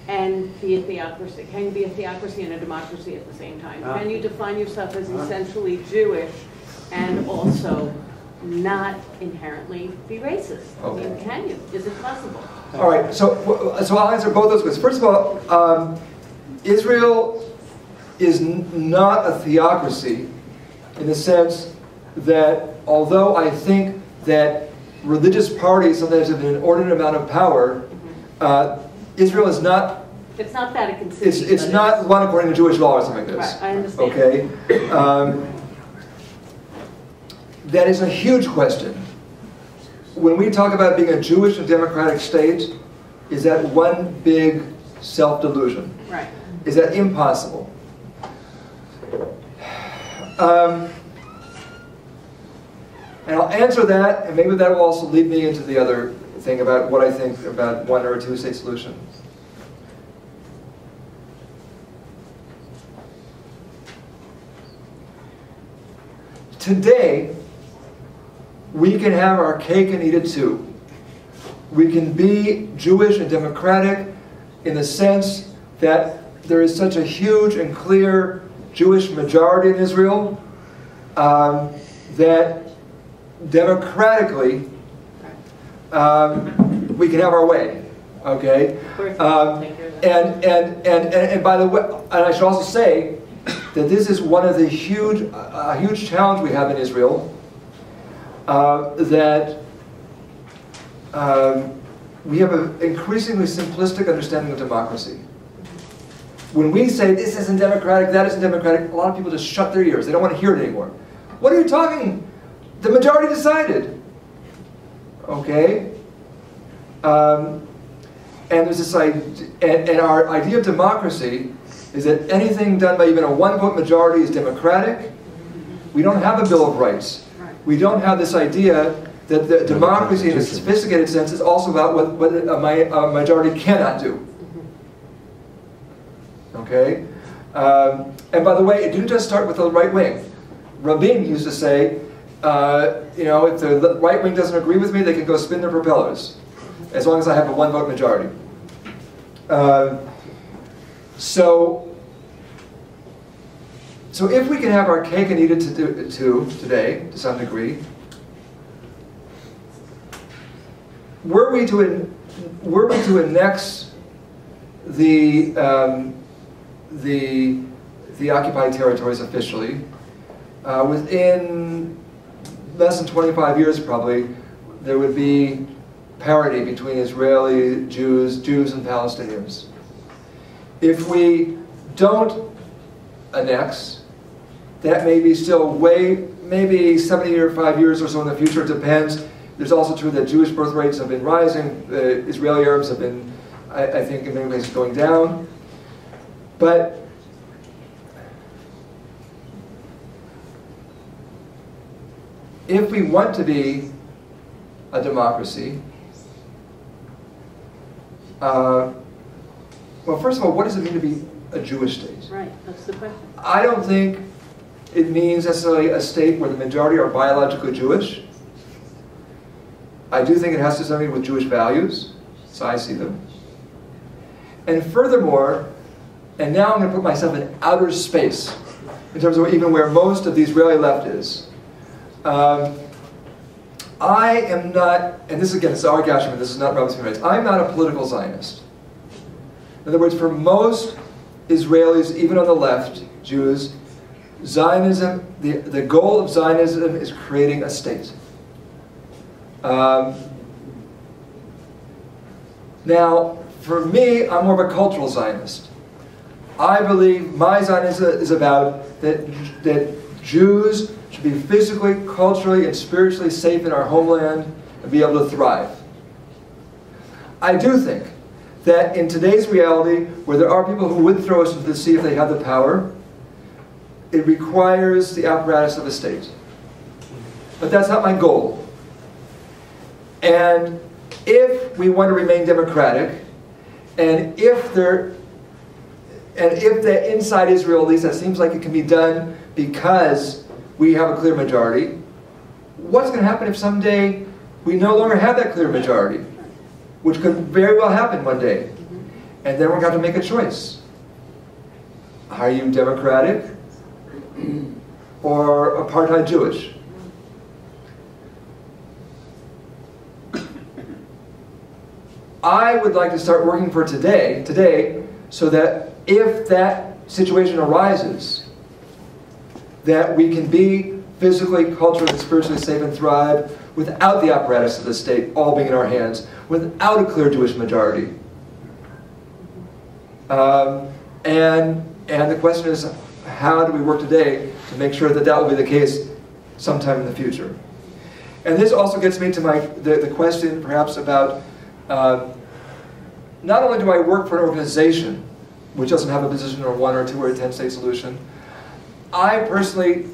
and be a theocracy? Can you be a theocracy and a democracy at the same time? Can you define yourself as essentially Jewish and also not inherently be racist? Okay. I mean, can you? Is it possible? All right, so I'll answer both those questions. First of all, Israel is not a theocracy in the sense that, although I think that religious parties sometimes have an inordinate amount of power, Israel is not. It's not Vatican City. It's not one according to Jewish law or something like this. Right, I understand. Okay. That is a huge question. When we talk about being a Jewish and democratic state, is that one big self-delusion? Right. Is that impossible? And I'll answer that, and maybe that will also lead me into the other thing about what I think about one or a two-state solution. Today, we can have our cake and eat it too. We can be Jewish and democratic in the sense that there is such a huge and clear Jewish majority in Israel that democratically we can have our way. Okay? And by the way, and I should also say that this is one of the huge challenge we have in Israel, that we have an increasingly simplistic understanding of democracy. When we say this isn't democratic, that isn't democratic, a lot of people just shut their ears. They don't want to hear it anymore. What are you talking? The majority decided. Okay? And there's this idea, and our idea of democracy is that anything done by even a one-vote majority is democratic. We don't have a Bill of Rights. We don't have this idea that the democracy in a sophisticated sense is also about what a majority cannot do. Okay? And by the way, it didn't just start with the right wing. Rabin used to say, you know, if the right wing doesn't agree with me, they can go spin their propellers, as long as I have a one-vote majority. So if we can have our cake and eat it today, to some degree, were we to annex the occupied territories officially, within less than 25 years probably, there would be parity between Israeli Jews and Palestinians. If we don't annex, that may be still maybe 75 years or so in the future, it depends. There's also true that Jewish birth rates have been rising, Israeli Arabs have been, I think, in many ways going down. But if we want to be a democracy, well, first of all, what does it mean to be a Jewish state? Right, that's the question. I don't think it means necessarily a state where the majority are biologically Jewish. I do think it has to do something with Jewish values, so I see them. And furthermore, and now I'm going to put myself in outer space, in terms of even where most of the Israeli left is. I am not, and this again, it's Arik Ascherman, this is not Rabbis rights. I'm not a political Zionist. In other words, for most Israelis, even on the left, Jews, Zionism, the goal of Zionism is creating a state. Now, for me, I'm more of a cultural Zionist. I believe my Zionism is about that Jews should be physically, culturally, and spiritually safe in our homeland and be able to thrive. I do think that in today's reality, where there are people who would throw us into the sea if they had the power, it requires the apparatus of a state. But that's not my goal. And if we want to remain democratic, and if that inside Israel, at least, that seems like it can be done because we have a clear majority, what's going to happen if someday we no longer have that clear majority? Which could very well happen one day. And then we're going to have to make a choice. Are you democratic or apartheid Jewish? I would like to start working for today, so that if that situation arises, that we can be physically, culturally, and spiritually safe and thrive without the apparatus of the state all being in our hands, without a clear Jewish majority. And the question is, how do we work today to make sure that that will be the case sometime in the future? And this also gets me to the question, perhaps, about not only do I work for an organization which doesn't have a position or 1 or 2 or a 10-state solution, I personally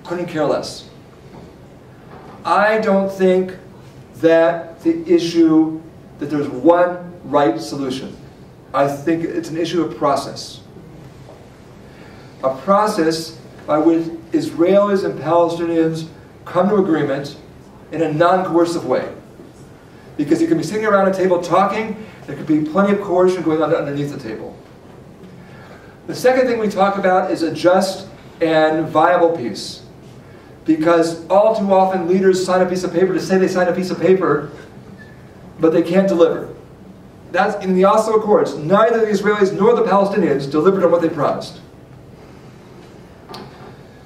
couldn't care less. I don't think that the issue, that there's one right solution. I think it's an issue of process. A process by which Israelis and Palestinians come to agreement in a non-coercive way. Because you can be sitting around a table talking, there could be plenty of coercion going on underneath the table. The second thing we talk about is a just and viable peace. Because all too often leaders sign a piece of paper to say they signed a piece of paper, but they can't deliver. That's in the Oslo Accords. Neither the Israelis nor the Palestinians delivered on what they promised.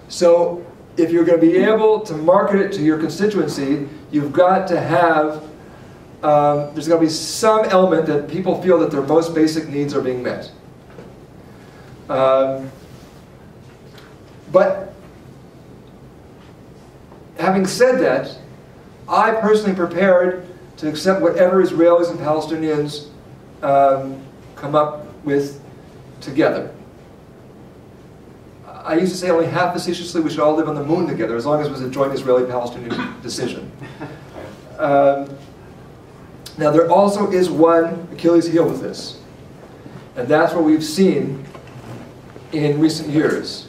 So if you're going to be able to market it to your constituency, you've got to have there's going to be some element that people feel that their most basic needs are being met. But having said that, I personally prepared to accept whatever Israelis and Palestinians come up with together. I used to say only half facetiously we should all live on the moon together, as long as it was a joint Israeli-Palestinian decision. Now there also is one Achilles heel with this, and that's what we've seen in recent years,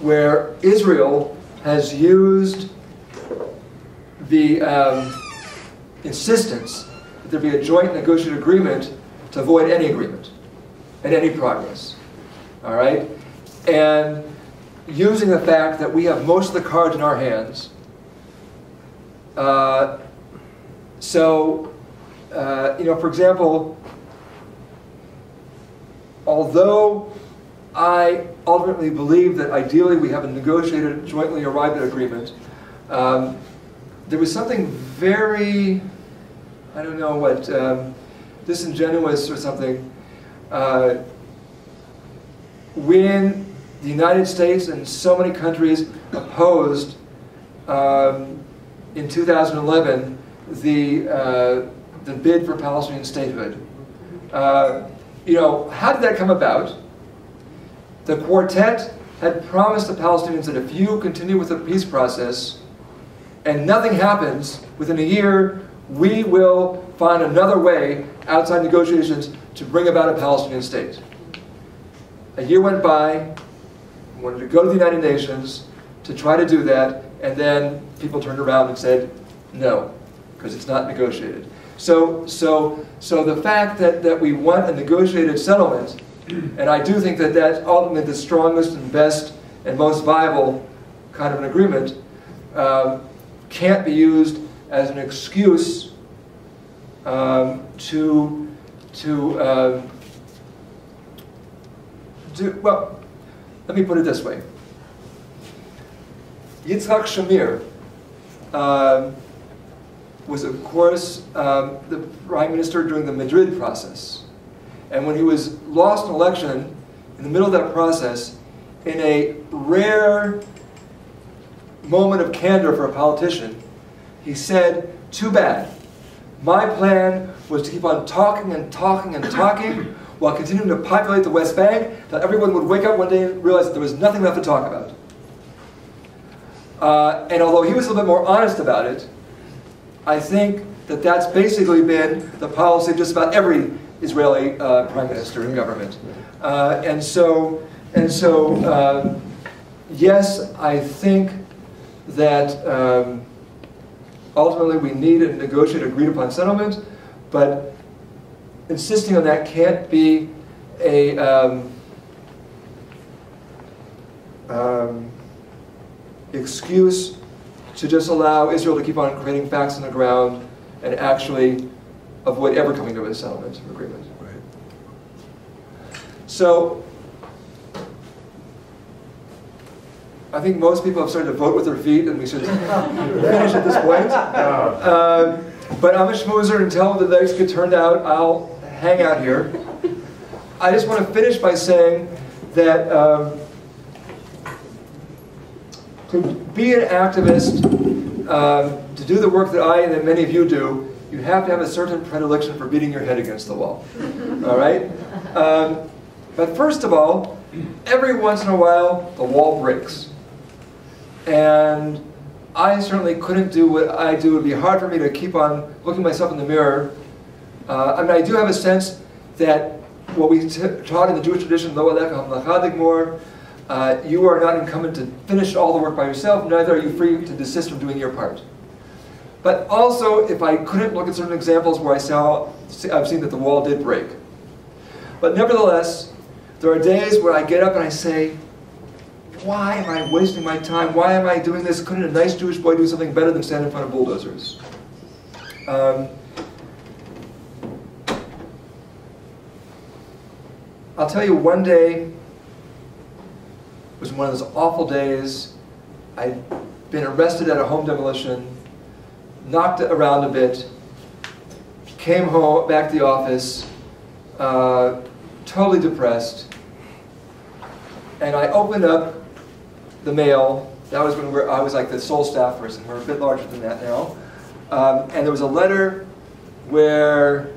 where Israel has used the insistence that there be a joint negotiated agreement to avoid any agreement and any progress. All right? And using the fact that we have most of the cards in our hands, for example, although I ultimately believe that ideally we have a negotiated, jointly arrived at agreement, there was something very, I don't know what, disingenuous or something, when the United States and so many countries opposed in 2011 the bid for Palestinian statehood. How did that come about? The quartet had promised the Palestinians that if you continue with the peace process and nothing happens within a year, we will find another way outside negotiations to bring about a Palestinian state. A year went by, we wanted to go to the United Nations to try to do that, and then people turned around and said no, because it's not negotiated. So the fact that we want a negotiated settlement, and I do think that that's ultimately the strongest and best and most viable kind of an agreement, can't be used as an excuse well, let me put it this way. Yitzhak Shamir was, of course, the prime minister during the Madrid process. And when he was lost an election, in the middle of that process, in a rare moment of candor for a politician, he said, "Too bad. My plan was to keep on talking and talking and talking while continuing to populate the West Bank, that everyone would wake up one day and realize that there was nothing left to talk about." And although he was a little bit more honest about it, I think that that's basically been the policy of just about every Israeli prime minister and government. Yes, I think that ultimately we need a negotiated, agreed upon settlement, but insisting on that can't be a excuse to just allow Israel to keep on creating facts on the ground and actually avoid ever coming to a settlement agreement. Right. So I think most people have started to vote with their feet, and we should finish at this point. But I'm a schmoozer, until the dice get turned out, I'll hang out here. I just want to finish by saying that to be an activist, to do the work that I and that many of you do, you have to have a certain predilection for beating your head against the wall. All right? But first of all, every once in a while, the wall breaks. And I certainly couldn't do what I do. It would be hard for me to keep on looking myself in the mirror. I do have a sense that what we taught in the Jewish tradition, Lo Alecha Hamlacha Digmor, you are not incumbent to finish all the work by yourself, neither are you free to desist from doing your part. But also, if I couldn't look at certain examples where I've seen that the wall did break. But nevertheless, there are days where I get up and I say, why am I wasting my time? Why am I doing this? Couldn't a nice Jewish boy do something better than stand in front of bulldozers? I'll tell you, one day was one of those awful days. I'd been arrested at a home demolition, knocked around a bit, came home, back to the office, totally depressed. And I opened up the mail. That was when I was like the sole staff person. We're a bit larger than that now. And there was a letter where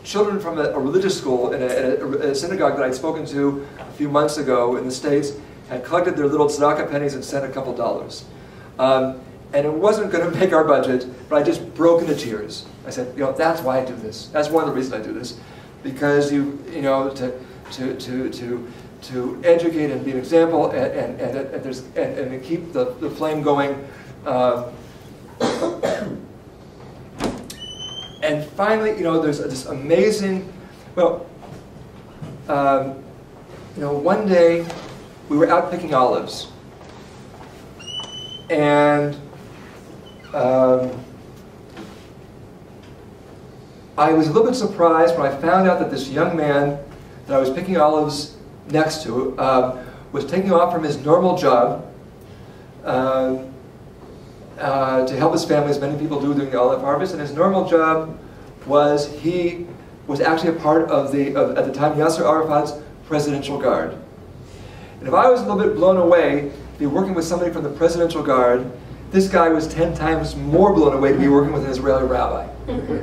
children from a religious school in a synagogue that I'd spoken to a few months ago in the States had collected their little tzedakah pennies and sent a couple dollars. And it wasn't going to make our budget, but I just broke into tears. I said, that's why I do this. That's one of the reasons I do this, because to educate and be an example and to keep the flame going. And finally, there's this amazing. One day we were out picking olives, and I was a little bit surprised when I found out that this young man that I was picking olives next to was taking off from his normal job to help his family, as many people do during the olive harvest. And his normal job was he was actually a part of at the time, Yasser Arafat's presidential guard. And if I was a little bit blown away to be working with somebody from the presidential guard, this guy was 10 times more blown away to be working with an Israeli rabbi.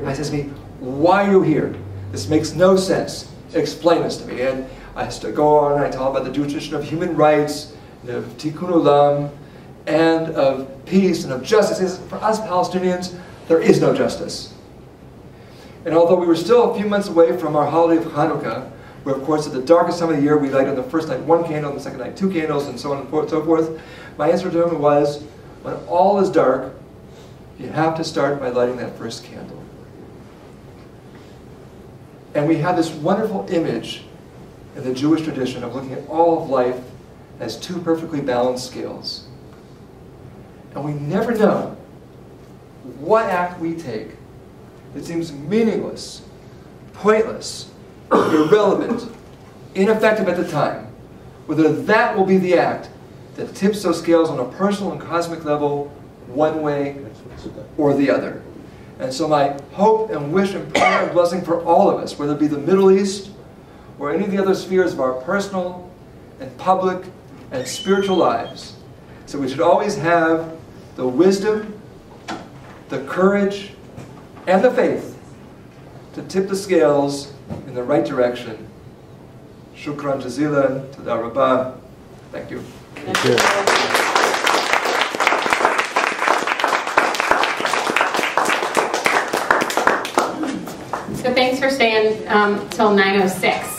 I says to me, why are you here? This makes no sense. Explain this to me. And I go on and I tell him about the Jewish tradition of human rights, of tikkun olam, and of peace and of justice. He says, for us Palestinians, there is no justice. And although we were still a few months away from our holiday of Hanukkah, where of course at the darkest time of the year we light on the first night 1 candle, on the second night 2 candles, and so on and so forth, my answer to him was, when all is dark, you have to start by lighting that first candle. And we have this wonderful image in the Jewish tradition of looking at all of life as 2 perfectly balanced scales. And we never know what act we take that seems meaningless, pointless, irrelevant, ineffective at the time, whether that will be the act that tips those scales on a personal and cosmic level one way or the other. And so my hope and wish and prayer and blessing for all of us, whether it be the Middle East or any of the other spheres of our personal and public and spiritual lives, so we should always have the wisdom, the courage, and the faith to tip the scales in the right direction. Shukran jazilan, tada rabbah. Thank you. Thank you. So thanks for staying till 9:06.